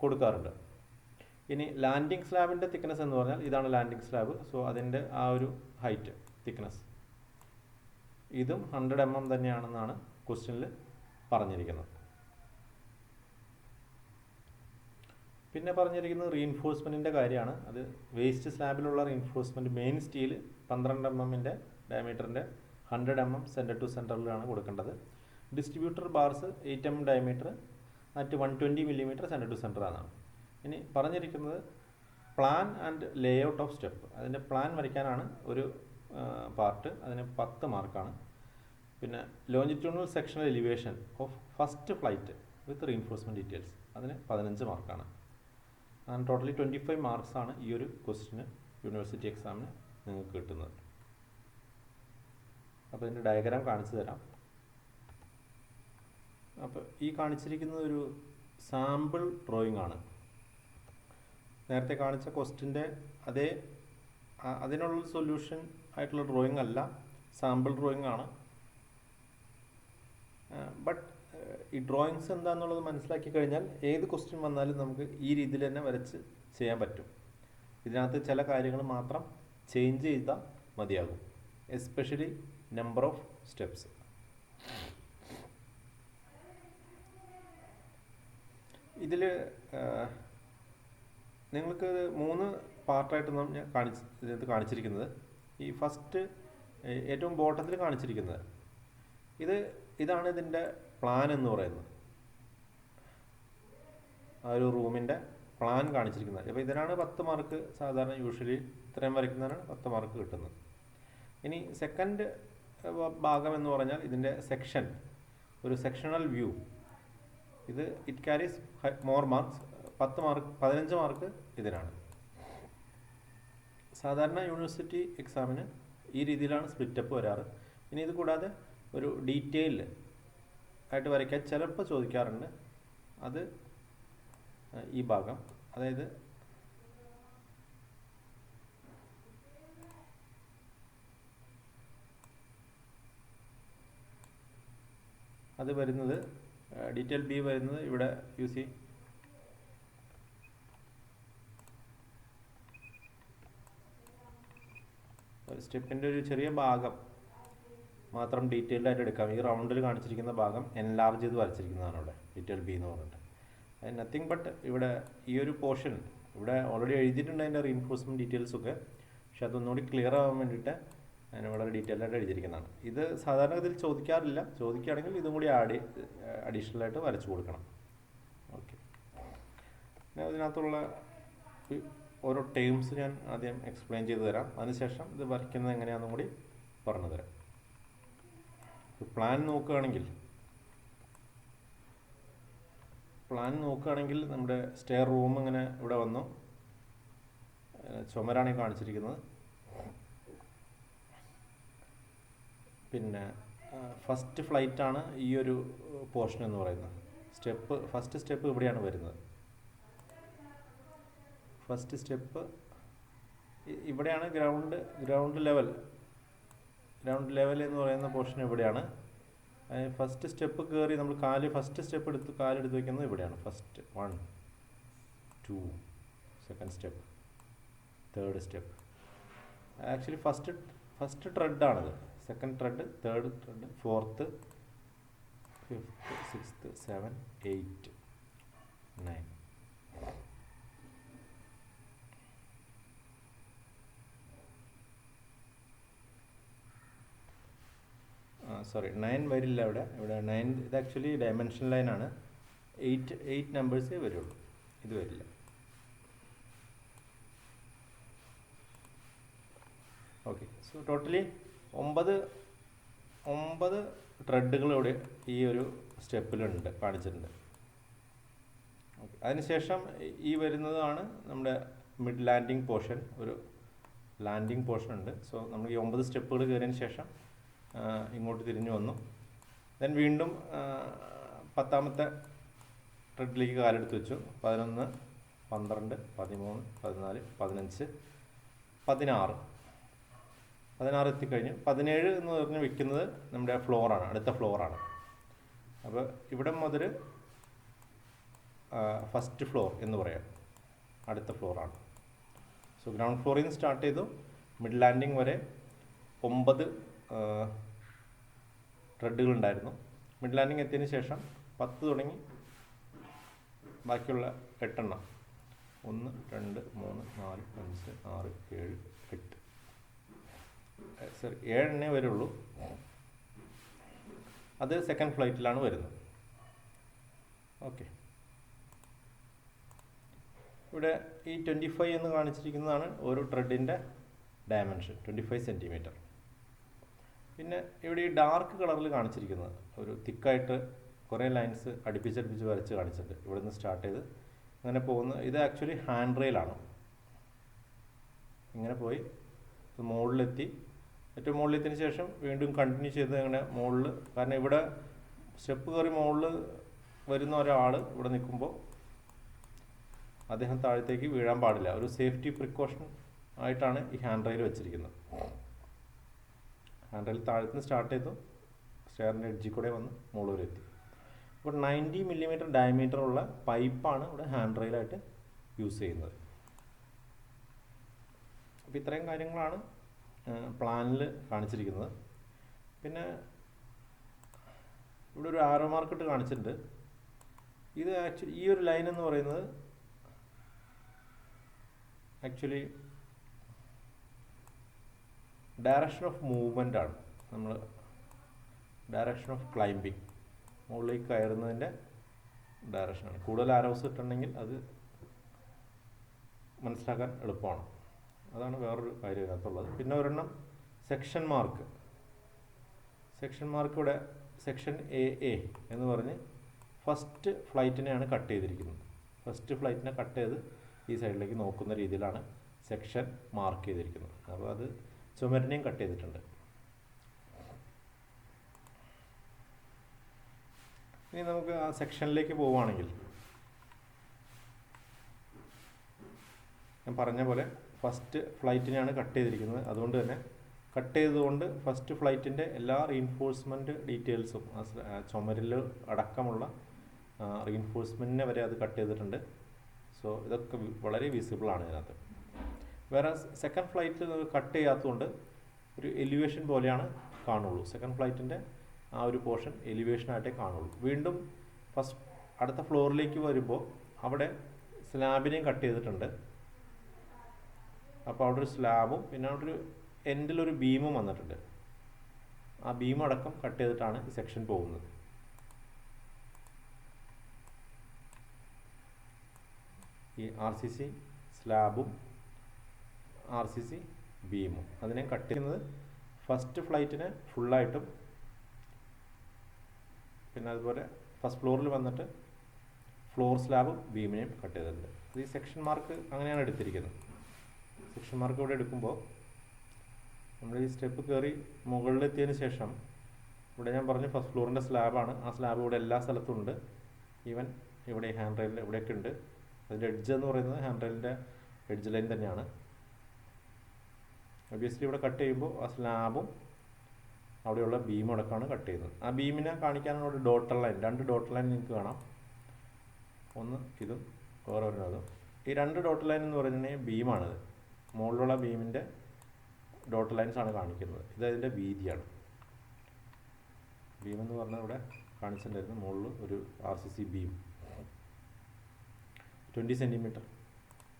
കൊടുക്കാറുണ്ട്. ഇനി ലാൻഡിംഗ് സ്ലാബിൻ്റെ തിക്നെസ് എന്ന് പറഞ്ഞാൽ ഇതാണ് ലാൻഡിംഗ് സ്ലാബ്. സോ അതിൻ്റെ ആ ഒരു ഹൈറ്റ് തിക്നെസ് ഇതും 100 mm തന്നെയാണെന്നാണ് ക്വസ്റ്റ്യനിൽ പറഞ്ഞിരിക്കുന്നത്. പിന്നെ പറഞ്ഞിരിക്കുന്നത് റീഇൻഫോഴ്സ്മെൻറ്റിൻ്റെ കാര്യമാണ്. അത് വേസ്റ്റ് സ്ലാബിലുള്ള റീഇൻഫോഴ്സ്മെൻറ്റ് മെയിൻ സ്റ്റീൽ 12 mm ഡയമീറ്ററിൻ്റെ 100 mm സെൻറ്റർ ടു സെൻറ്ററിലാണ് കൊടുക്കേണ്ടത്. Distributor bars 8 mm diameter at 120 mm centre to centre ആണ്. ഇനി പറഞ്ഞിരിക്കുന്നത് plan and layout of step. അതിൻ്റെ പ്ലാൻ വരയ്ക്കാനാണ് ഒരു പാർട്ട്, അതിന് 10 മാർക്കാണ്. പിന്നെ longitudinal sectional elevation of first flight with reinforcement details, അതിന് 15 മാർക്കാണ്. അങ്ങനെ ടോട്ടലി 25 മാർക്സാണ് ഈ ഒരു ക്വസ്റ്റിന് യൂണിവേഴ്സിറ്റി എക്സാമിന് നിങ്ങൾക്ക് കിട്ടുന്നത്. അപ്പോൾ ഇതിൻ്റെ ഡയഗ്രാം കാണിച്ചു തരാം. അപ്പോൾ ഈ കാണിച്ചിരിക്കുന്നത് ഒരു സാമ്പിൾ ഡ്രോയിങ് ആണ്. നേരത്തെ കാണിച്ച ക്വസ്റ്റിൻ്റെ അതിനുള്ള സൊല്യൂഷൻ ആയിട്ടുള്ള ഡ്രോയിങ് അല്ല, സാമ്പിൾ ഡ്രോയിങ് ആണ്. ബട്ട് ഈ ഡ്രോയിങ്സ് എന്താണെന്നുള്ളത് മനസ്സിലാക്കി കഴിഞ്ഞാൽ ഏത് ക്വസ്റ്റ്യൻ വന്നാലും നമുക്ക് ഈ രീതിയിൽ തന്നെ വരച്ച് ചെയ്യാൻ പറ്റും. ഇതിനകത്ത് ചില കാര്യങ്ങൾ മാത്രം ചേഞ്ച് ചെയ്താൽ മതിയാകും, എസ്പെഷ്യലി നമ്പർ ഓഫ് സ്റ്റെപ്സ്. ഇതിൽ നിങ്ങൾക്ക് 3 പാർട്ടായിട്ടൊന്നും ഞാൻ ഇതിനകത്ത് കാണിച്ചിരിക്കുന്നത്. ഈ ഫസ്റ്റ് ഏറ്റവും ബോട്ടത്തിൽ കാണിച്ചിരിക്കുന്നത് ഇതാണ് ഇതിൻ്റെ പ്ലാൻ എന്ന് പറയുന്നത്. ആ ഒരു റൂമിൻ്റെ പ്ലാൻ കാണിച്ചിരിക്കുന്നത്. അപ്പോൾ ഇതിനാണ് 10 മാർക്ക് സാധാരണ യൂഷ്വലി ഇത്രയും വരയ്ക്കുന്നതിനാണ് 10 മാർക്ക് കിട്ടുന്നത്. ഇനി സെക്കൻഡ് ഭാഗം എന്ന് പറഞ്ഞാൽ ഇതിൻ്റെ സെക്ഷൻ, ഒരു സെക്ഷണൽ വ്യൂ. ഇത് it carries more marks. 15 mark ഇതിനാണ്. സാധാരണ യൂണിവേഴ്സിറ്റി എക്സാമിന് ഈ രീതിയിലാണ് സ്പ്ലിറ്റപ്പ് വരാറ്. ഇനി ഇത് കൂടാതെ ഒരു ഡീറ്റെയിൽ ആയിട്ട് വരയ്ക്കാൻ ചിലപ്പോൾ ചോദിക്കാറുണ്ട്. അത് ഈ ഭാഗം, അതായത് അത് വരുന്നത് ഡീറ്റെയിൽ ബി വരുന്നത് ഇവിടെ യൂസ് ചെയ്യും. സ്റ്റെപ്പിൻ്റെ ഒരു ചെറിയ ഭാഗം മാത്രം ഡീറ്റെയിൽഡ് ആയിട്ട് എടുക്കാം. ഈ റൗണ്ടിൽ കാണിച്ചിരിക്കുന്ന ഭാഗം എൻലാർജ് ചെയ്ത് വരച്ചിരിക്കുന്നതാണ് ഇവിടെ ഡീറ്റെയിൽ ബി എന്ന് പറഞ്ഞിട്ട്. അത് നത്തിങ് ബട്ട് ഇവിടെ ഈ ഒരു പോർഷൻ ഇവിടെ ഓൾറെഡി എഴുതിയിട്ടുണ്ട് അതിൻ്റെ റീഇൻഫോഴ്സ്മെൻറ്റ് ഡീറ്റെയിൽസൊക്കെ. പക്ഷെ അതൊന്നുകൂടി ക്ലിയർ ആവാൻ വേണ്ടിയിട്ട് അതിന് വളരെ ഡീറ്റെയിൽ ആയിട്ട് എഴുതിയിരിക്കുന്നതാണ്. ഇത് സാധാരണ ഇതിൽ ചോദിക്കാറില്ല. ചോദിക്കുകയാണെങ്കിൽ ഇതും കൂടി അഡീഷണൽ ആയിട്ട് വരച്ചു കൊടുക്കണം. ഓക്കെ, പിന്നെ അതിനകത്തുള്ള ഓരോ ടേംസ് ഞാൻ ആദ്യം എക്സ്പ്ലെയിൻ ചെയ്തു തരാം. അതിനുശേഷം ഇത് വരയ്ക്കുന്നത് എങ്ങനെയാണെന്നും കൂടി പറഞ്ഞു തരാം. പ്ലാൻ നോക്കുകയാണെങ്കിൽ നമ്മുടെ സ്റ്റെയർ റൂം ഇങ്ങനെ ഇവിടെ വന്നു. ചുമരാണ് കാണിച്ചിരിക്കുന്നത്. പിന്നെ ഫസ്റ്റ് ഫ്ലൈറ്റാണ് ഈ ഒരു പോർഷൻ എന്ന് പറയുന്നത്. ഫസ്റ്റ് സ്റ്റെപ്പ് ഇവിടെയാണ് വരുന്നത്. ഫസ്റ്റ് സ്റ്റെപ്പ് ഇവിടെയാണ്. ഗ്രൗണ്ട് ലെവൽ എന്ന് പറയുന്ന പോർഷൻ ഇവിടെയാണ്. ഫസ്റ്റ് സ്റ്റെപ്പ് കയറി നമ്മൾ ഫസ്റ്റ് സ്റ്റെപ്പ് കാലെടുത്ത് വയ്ക്കുന്നത് ഇവിടെയാണ്. First 1 2 second step, third step. Actually first ട്രെഡാണിത്. Second tread, third tread, fourth, fifth, sixth, 7, 8, 9. Sorry 9 വരില്ല ഇവിടെ 9. ഇത് ആക്ച്വലി ഡയമെൻഷൻ ലൈനാണ്. 8 നമ്പേഴ്സേ വരുള്ളൂ, ഇത് വരില്ല. ഓക്കെ, സോ ടോട്ടലി 9 ട്രെഡുകൾ ഇവിടെ ഈ ഒരു സ്റ്റെപ്പിലുണ്ട്, കാണിച്ചിട്ടുണ്ട്. ഓക്കെ, അതിനുശേഷം ഈ വരുന്നതാണ് നമ്മുടെ മിഡ് ലാൻഡിങ് പോർഷൻ. ഒരു ലാൻഡിങ് പോർഷൻ ഉണ്ട്. സോ നമ്മൾ ഈ 9 സ്റ്റെപ്പുകൾ കയറിയതിന് ശേഷം ഇങ്ങോട്ട് തിരിഞ്ഞു വന്നു. ദെൻ വീണ്ടും 10ാമത്തെ ട്രെഡിലേക്ക് കാലെടുത്ത് വെച്ചു. 11, 12, 13, 14, 15, 16 എത്തിക്കഴിഞ്ഞു. 17 എന്ന് പറഞ്ഞ് വെക്കുന്നത് നമ്മുടെ ഫ്ലോറാണ്, അടുത്ത ഫ്ലോറാണ്. അപ്പോൾ ഇവിടെ മുതൽ ഫസ്റ്റ് ഫ്ലോർ എന്ന് പറയാം, അടുത്ത ഫ്ലോറാണ്. സോ ഗ്രൗണ്ട് ഫ്ലോറിൽ നിന്ന് സ്റ്റാർട്ട് ചെയ്തു മിഡ് ലാൻഡിങ് വരെ 9 ട്രെഡുകളുണ്ടായിരുന്നു. മിഡ് ലാൻഡിങ് എത്തിയതിന് ശേഷം 10 തുടങ്ങി ബാക്കിയുള്ള 8 എണ്ണം. 1 2 3 4 5 6 7 8 7 എണ്ണേ വരുള്ളൂ. അത് സെക്കൻഡ് ഫ്ലൈറ്റിലാണ് വരുന്നത്. ഓക്കെ, ഇവിടെ ഈ 25 എന്ന് കാണിച്ചിരിക്കുന്നതാണ് ഓരോ ട്രെഡിൻ്റെ ഡയമെൻഷൻ, 25 സെൻറ്റിമീറ്റർ. പിന്നെ ഇവിടെ ഈ ഡാർക്ക് കളറിൽ കാണിച്ചിരിക്കുന്നത് ഒരു തിക്കായിട്ട് കുറേ ലൈൻസ് അടുപ്പിച്ചടുപ്പിച്ച് വരച്ച് കാണിച്ചിട്ടുണ്ട്. ഇവിടെ നിന്ന് സ്റ്റാർട്ട് ചെയ്ത് അങ്ങനെ പോകുന്ന ഇത് ആക്ച്വലി ഹാൻഡ് റെയിലാണ്. ഇങ്ങനെ പോയി മുകളിലെത്തി. ഏറ്റവും മുകളിലെത്തിയതിന് ശേഷം വീണ്ടും കണ്ടിന്യൂ ചെയ്ത് അങ്ങനെ മുകളിൽ, കാരണം ഇവിടെ സ്റ്റെപ്പ് കയറി മുകളിൽ വരുന്ന ഒരാൾ ഇവിടെ നിൽക്കുമ്പോൾ അദ്ദേഹം താഴത്തേക്ക് വീഴാൻ പാടില്ല. ഒരു സേഫ്റ്റി പ്രിക്കോഷൻ ആയിട്ടാണ് ഈ ഹാൻഡ് റെയിൽ വെച്ചിരിക്കുന്നത്. ഹാൻഡ് റെയിൽ താഴത്തുനിന്ന് സ്റ്റാർട്ട് ചെയ്തു സ്റ്റെയറിൻ്റെ എഡ്ജിൽ കൂടെ വന്ന് മുകളിൽ വരെ എത്തി. അപ്പോൾ 90 mm ഡയമീറ്റർ ഉള്ള പൈപ്പാണ് ഇവിടെ ഹാൻഡ് റെയിലായിട്ട് യൂസ് ചെയ്യുന്നത്. അപ്പോൾ ഇത്രയും കാര്യങ്ങളാണ് പ്ലാനിൽ കാണിച്ചിരിക്കുന്നത്. പിന്നെ ഇവിടെ ഒരു ആരോ മാർക്കിട്ട് കാണിച്ചിട്ടുണ്ട്. ഇത് ആക്ച്വലി ഈ ഒരു ലൈൻ എന്ന് പറയുന്നത് ആക്ച്വലി ഡയറക്ഷൻ ഓഫ് മൂവ്മെൻ്റ് ആണ്. നമ്മൾ ഡയറക്ഷൻ ഓഫ് ക്ലൈംബിങ്, മുകളിലേക്ക് കയറുന്നതിൻ്റെ ഡയറക്ഷനാണ്. കൂടുതൽ ആരോസ് ഇട്ടുണ്ടെങ്കിൽ അത് മനസ്സിലാക്കാൻ എളുപ്പമാണ്. അതാണ് വേറൊരു കാര്യം ഇതിനകത്തുള്ളത്. പിന്നെ ഒരെണ്ണം സെക്ഷൻ മാർക്ക്. സെക്ഷൻ മാർക്ക് ഇവിടെ സെക്ഷൻ എ എന്ന് പറഞ്ഞ് ഫസ്റ്റ് ഫ്ലൈറ്റിനെയാണ് കട്ട് ചെയ്തിരിക്കുന്നത്. ഫസ്റ്റ് ഫ്ലൈറ്റിനെ കട്ട് ചെയ്ത് ഈ സൈഡിലേക്ക് നോക്കുന്ന രീതിയിലാണ് സെക്ഷൻ മാർക്ക് ചെയ്തിരിക്കുന്നത്. അപ്പോൾ അത് ചുമരിനെയും കട്ട് ചെയ്തിട്ടുണ്ട്. ഇനി നമുക്ക് ആ സെക്ഷനിലേക്ക് പോവുകയാണെങ്കിൽ ഞാൻ പറഞ്ഞ പോലെ ഫസ്റ്റ് ഫ്ലൈറ്റിനെയാണ് കട്ട് ചെയ്തിരിക്കുന്നത്. അതുകൊണ്ട് തന്നെ കട്ട് ചെയ്തുകൊണ്ട് ഫസ്റ്റ് ഫ്ലൈറ്റിൻ്റെ എല്ലാ റീഇൻഫോഴ്സ്മെൻറ്റ് ഡീറ്റെയിൽസും ചുമരിൽ അടക്കമുള്ള റീഇൻഫോഴ്സ്മെൻറ്റിനെ വരെ അത് കട്ട് ചെയ്തിട്ടുണ്ട്. സോ ഇതൊക്കെ വളരെ വിസിബിളാണ് ഇതിനകത്ത്. വേറെ സെക്കൻഡ് ഫ്ലൈറ്റ് കട്ട് ചെയ്യാത്തതുകൊണ്ട് ഒരു എലിവേഷൻ പോലെയാണ് കാണുള്ളൂ. സെക്കൻഡ് ഫ്ലൈറ്റിൻ്റെ ആ ഒരു പോർഷൻ എലിവേഷനായിട്ടേ കാണുള്ളൂ. വീണ്ടും അടുത്ത ഫ്ലോറിലേക്ക് വരുമ്പോൾ അവിടെ സ്ലാബിനെയും കട്ട് ചെയ്തിട്ടുണ്ട്. അപ്പോൾ അവിടെ ഒരു സ്ലാബും പിന്നെ അവിടെ ഒരു എൻഡിലൊരു ബീമും വന്നിട്ടുണ്ട്. ആ ബീം അടക്കം കട്ട് ചെയ്തിട്ടാണ് ഈ സെക്ഷൻ പോകുന്നത്. ഈ RCC സ്ലാബും RCC ബീമും അതിനെ കട്ട് ചെയ്യുന്നത് ഫസ്റ്റ് ഫ്ലൈറ്റിനെ ഫുള്ളായിട്ടും പിന്നെ അതുപോലെ ഫസ്റ്റ് ഫ്ലോറിൽ വന്നിട്ട് ഫ്ലോർ സ്ലാബും ബീമിനെയും കട്ട് ചെയ്തിട്ടുണ്ട്. ഈ സെക്ഷൻ മാർക്ക് അങ്ങനെയാണ് എടുത്തിരിക്കുന്നത്. സെക്ഷൻ മാർക്ക് ഇവിടെ എടുക്കുമ്പോൾ നമ്മൾ ഈ സ്റ്റെപ്പ് കയറി മുകളിലെത്തിയതിന് ശേഷം ഇവിടെ ഞാൻ പറഞ്ഞു ഫസ്റ്റ് ഫ്ലോറിൻ്റെ സ്ലാബാണ്. ആ സ്ലാബ് ഇവിടെ എല്ലാ സ്ഥലത്തും ഉണ്ട്. ഈവൻ ഇവിടെ ഹാൻഡ് റെയിലിൽ ഇവിടെയൊക്കെ ഉണ്ട്. അതിൻ്റെ എഡ്ജ് എന്ന് പറയുന്നത് ഹാൻഡ് റെയിലിൻ്റെ എഡ്ജ് ലൈൻ തന്നെയാണ്. ഒബ്വിയസ്ലി ഇവിടെ കട്ട് ചെയ്യുമ്പോൾ ആ സ്ലാബും അവിടെയുള്ള ബീമും അടക്കമാണ് കട്ട് ചെയ്യുന്നത്. ആ ബീമിനെ കാണിക്കാനുള്ള ഒരു ഡോട്ടർ ലൈൻ, 2 ഡോട്ടർ ലൈൻ നിങ്ങൾക്ക് കാണാം. ഒന്ന് ഇതും വേറെ ഒരെണ്ണതും. ഈ 2 ഡോട്ടർ ലൈൻ എന്ന് പറയുന്നത് ബീമാണിത്. മുകളിലുള്ള ബീമിൻ്റെ ഡോട്ടർ ലൈൻസ് ആണ് കാണിക്കുന്നത്. ഇത് അതിൻ്റെ വീതിയാണ്. ബീം എന്ന് പറഞ്ഞാൽ ഇവിടെ കാണിച്ചിട്ടുണ്ടായിരുന്നു. മുകളിൽ ഒരു RCC ബീം 20 സെൻറ്റിമീറ്റർ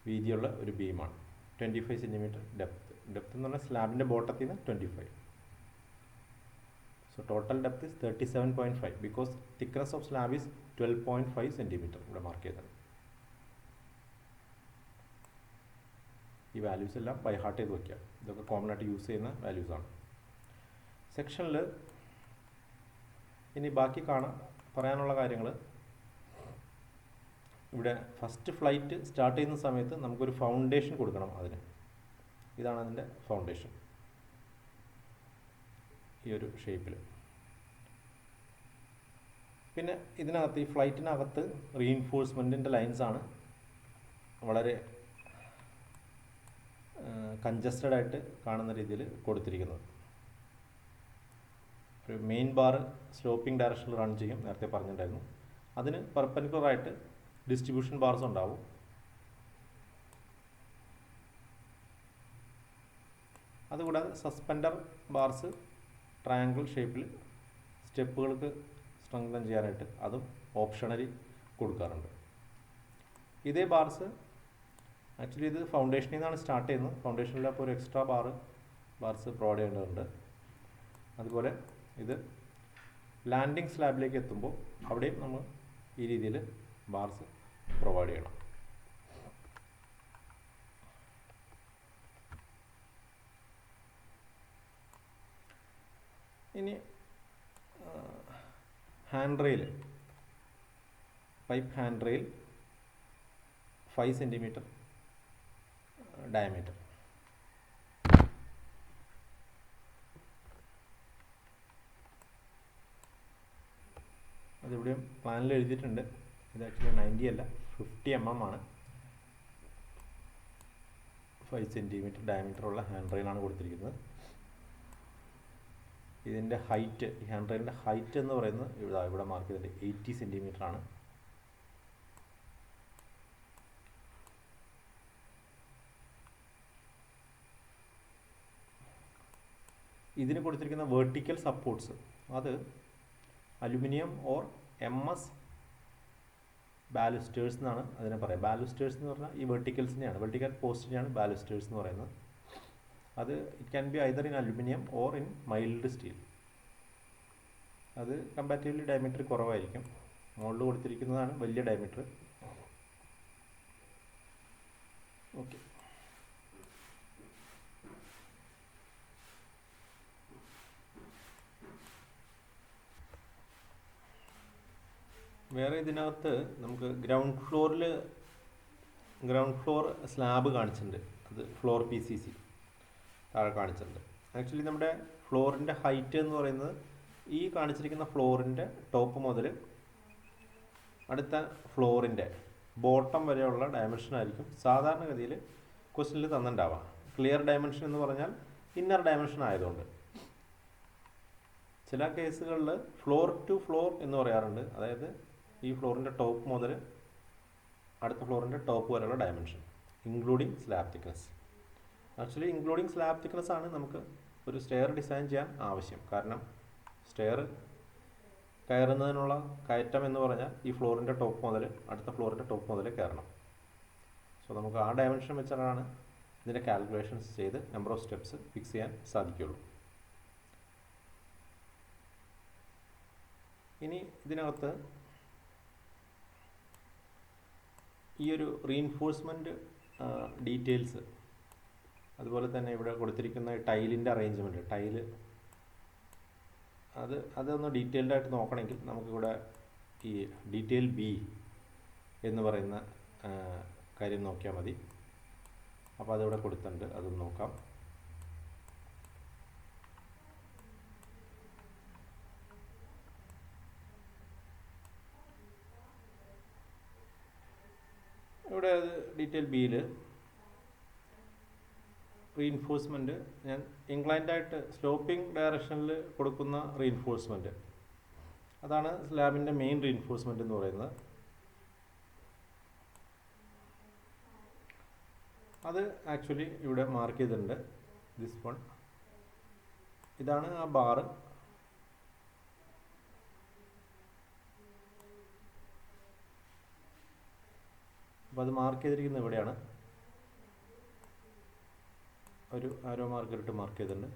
വീതിയുള്ള ഒരു ബീമാണ്. 25 സെൻറ്റിമീറ്റർ ഡെപ്ത് എന്ന് പറഞ്ഞാൽ സ്ലാബിൻ്റെ ബോട്ടത്തിൽ നിന്ന് 25. So total depth is 37.5 because thickness of slab is 12.5 centimetre ഇവിടെ മാർക്ക് ചെയ്തത്. ഈ വാല്യൂസ് എല്ലാം ബൈ ഹാർട്ട് ചെയ്ത് വയ്ക്കുക. ഇതൊക്കെ കോമൺ ആയിട്ട് യൂസ് ചെയ്യുന്ന വാല്യൂസാണ്. സെക്ഷനിൽ ഇനി ബാക്കി പറയാനുള്ള കാര്യങ്ങൾ, ഇവിടെ ഫസ്റ്റ് ഫ്ലൈറ്റ് സ്റ്റാർട്ട് ചെയ്യുന്ന സമയത്ത് നമുക്കൊരു ഫൗണ്ടേഷൻ കൊടുക്കണം. ഇതാണ് അതിൻ്റെ ഫൗണ്ടേഷൻ, ഈ ഒരു ഷേപ്പിൽ. പിന്നെ ഇതിനകത്ത് ഈ ഫ്ലൈറ്റിനകത്ത് റീഇൻഫോഴ്സ്മെൻറ്റിൻ്റെ ലൈൻസാണ് വളരെ കൺജസ്റ്റഡ് ആയിട്ട് കാണുന്ന രീതിയിൽ കൊടുത്തിരിക്കുന്നത്. ഒരു മെയിൻ ബാർ സ്ലോപ്പിംഗ് ഡയറക്ഷനിൽ റൺ ചെയ്യും, നേരത്തെ പറഞ്ഞിട്ടുണ്ടായിരുന്നു. അതിന് പെർപെൻഡിക്കുലറായിട്ട് ഡിസ്ട്രിബ്യൂഷൻ ബാർസ് ഉണ്ടാവും. അതുകൂടാതെ സസ്പെൻഡർ ബാർസ് ട്രയാങ്കിൾ ഷേപ്പിൽ സ്റ്റെപ്പുകൾക്ക് സ്ട്രെങ്തൻ ചെയ്യാനായിട്ട് അതും ഓപ്ഷണലി കൊടുക്കാറുണ്ട്. ഇതേ ബാർസ് ആക്ച്വലി ഇത് ഫൗണ്ടേഷനിൽ നിന്നാണ് സ്റ്റാർട്ട് ചെയ്യുന്നത്. ഫൗണ്ടേഷനിൽ അപ്പോൾ ഒരു എക്സ്ട്രാ ബാർസ് പ്രൊവൈഡ് ചെയ്യേണ്ടതുണ്ട്. അതുപോലെ ഇത് ലാൻഡിങ് സ്ലാബിലേക്ക് എത്തുമ്പോൾ അവിടെയും നമ്മൾ ഈ രീതിയിൽ ബാർസ് പ്രൊവൈഡ് ചെയ്യണം. ഇനി handrail, pipe handrail 5 centimetre diameter. അതിവിടെയും പ്ലാനിൽ എഴുതിയിട്ടുണ്ട്. ഇത് ആക്ച്വലി 90 അല്ല 50 mm ആണ്. 5 സെൻറ്റിമീറ്റർ ഡയമീറ്ററുള്ള ഹാൻഡ് റെയിലാണ് കൊടുത്തിരിക്കുന്നത്. ഇതിൻ്റെ ഹൈറ്റ്, ഈ ഹാൻഡ് റെയിലിൻ്റെ ഹൈറ്റ് എന്ന് പറയുന്നത് ഇവിടെ മാർക്ക് ചെയ്തിട്ട് 80 സെൻറ്റിമീറ്റർ ആണ്. ഇതിന് കൊടുത്തിരിക്കുന്ന വെർട്ടിക്കൽ സപ്പോർട്ട്സ് അത് അലുമിനിയം ഓർ MS ബാലുസ്റ്റേഴ്സ് എന്നാണ് അതിനെ പറയുക. ബാലുസ്റ്റേഴ്സ് എന്ന് പറഞ്ഞാൽ ഈ വെർട്ടിക്കൽസിനെയാണ്, വെർട്ടിക്കൽ പോസ്റ്റിനെയാണ് ബാലുസ്റ്റേഴ്സ് എന്ന് പറയുന്നത്. അത് it can be either in aluminium or in mild steel. അത് കമ്പാരിറ്റീവ്ലി ഡയമീറ്റർ കുറവായിരിക്കും. മുകളിൽ കൊടുത്തിരിക്കുന്നതാണ് വലിയ ഡയമീറ്റർ. ഓക്കെ. വേറെ ഇതിനകത്ത് നമുക്ക് ഗ്രൗണ്ട് ഫ്ലോർ സ്ലാബ് കാണിച്ചിട്ടുണ്ട്. അത് ഫ്ലോർ PCC താഴെ കാണിച്ചിട്ടുണ്ട്. ആക്ച്വലി നമ്മുടെ ഫ്ലോറിൻ്റെ ഹൈറ്റ് എന്ന് പറയുന്നത് ഈ കാണിച്ചിരിക്കുന്ന ഫ്ലോറിൻ്റെ ടോപ്പ് മുതൽ അടുത്ത ഫ്ലോറിൻ്റെ ബോട്ടം വരെയുള്ള ഡയമെൻഷൻ ആയിരിക്കും സാധാരണഗതിയിൽ ക്വസ്റ്റ്യനിൽ തന്നിട്ടുണ്ടാവാം. ക്ലിയർ ഡയമെൻഷൻ എന്ന് പറഞ്ഞാൽ ഇന്നർ ഡയമെൻഷൻ ആയതുകൊണ്ട്. ചില കേസുകളിൽ ഫ്ലോർ ടു ഫ്ലോർ എന്ന് പറയാറുണ്ട്. അതായത് ഈ ഫ്ലോറിൻ്റെ ടോപ്പ് മുതൽ അടുത്ത ഫ്ലോറിൻ്റെ ടോപ്പ് വരെയുള്ള dimension including slab thickness. Actually including slab thickness ആണ് നമുക്ക് ഒരു സ്റ്റെയർ ഡിസൈൻ ചെയ്യാൻ ആവശ്യം. കാരണം സ്റ്റെയർ കയറുന്നതിനുള്ള കയറ്റം എന്ന് പറഞ്ഞാൽ ഈ ഫ്ലോറിൻ്റെ ടോപ്പ് മുതൽ അടുത്ത ഫ്ലോറിൻ്റെ ടോപ്പ് മുതൽ കയറണം. സോ നമുക്ക് ആ ഡയമെൻഷൻ വെച്ചാണ് ഇതിൻ്റെ കാൽക്കുലേഷൻസ് ചെയ്ത് നമ്പർ ഓഫ് സ്റ്റെപ്സ് ഫിക്സ് ചെയ്യാൻ സാധിക്കുകയുള്ളൂ. ഇനി ഇതിനകത്ത് ഈ ഒരു റീഇൻഫോഴ്സ്മെൻറ്റ് ഡീറ്റെയിൽസ്, അതുപോലെ തന്നെ ഇവിടെ കൊടുത്തിരിക്കുന്ന ടൈലിൻ്റെ അറേഞ്ച്മെൻറ്റ്, ടൈല് അതൊന്ന് ഡീറ്റെയിൽഡായിട്ട് നോക്കണമെങ്കിൽ നമുക്കിവിടെ ഈ ഡീറ്റെയിൽ B എന്ന് പറയുന്ന കാര്യം നോക്കിയാൽ മതി. അപ്പോൾ അതിവിടെ കൊടുത്തിട്ടുണ്ട്, അതൊന്ന് നോക്കാം. ഇവിടെ ഡീറ്റെയിൽ Bയിൽ റീഇൻഫോഴ്സ്മെൻറ്റ് ഞാൻ ഇൻക്ലൈൻഡായിട്ട് സ്ലോപ്പിംഗ് ഡയറക്ഷനിൽ കൊടുക്കുന്ന റീഇൻഫോഴ്സ്മെൻറ്റ്, അതാണ് സ്ലാബിൻ്റെ മെയിൻ റീഇൻഫോഴ്സ്മെൻറ്റ് എന്ന് പറയുന്നത്. അത് ആക്ച്വലി ഇവിടെ മാർക്ക് ചെയ്തിട്ടുണ്ട്. ദിസ് വൺ, ഇതാണ് ആ ബാറ്. അപ്പോൾ അത് മാർക്ക് ചെയ്തിരിക്കുന്നത് ഇവിടെയാണ്. ഒരു ആരോ മാർക്കറിട്ട് മാർക്ക് ചെയ്തിട്ടുണ്ട്.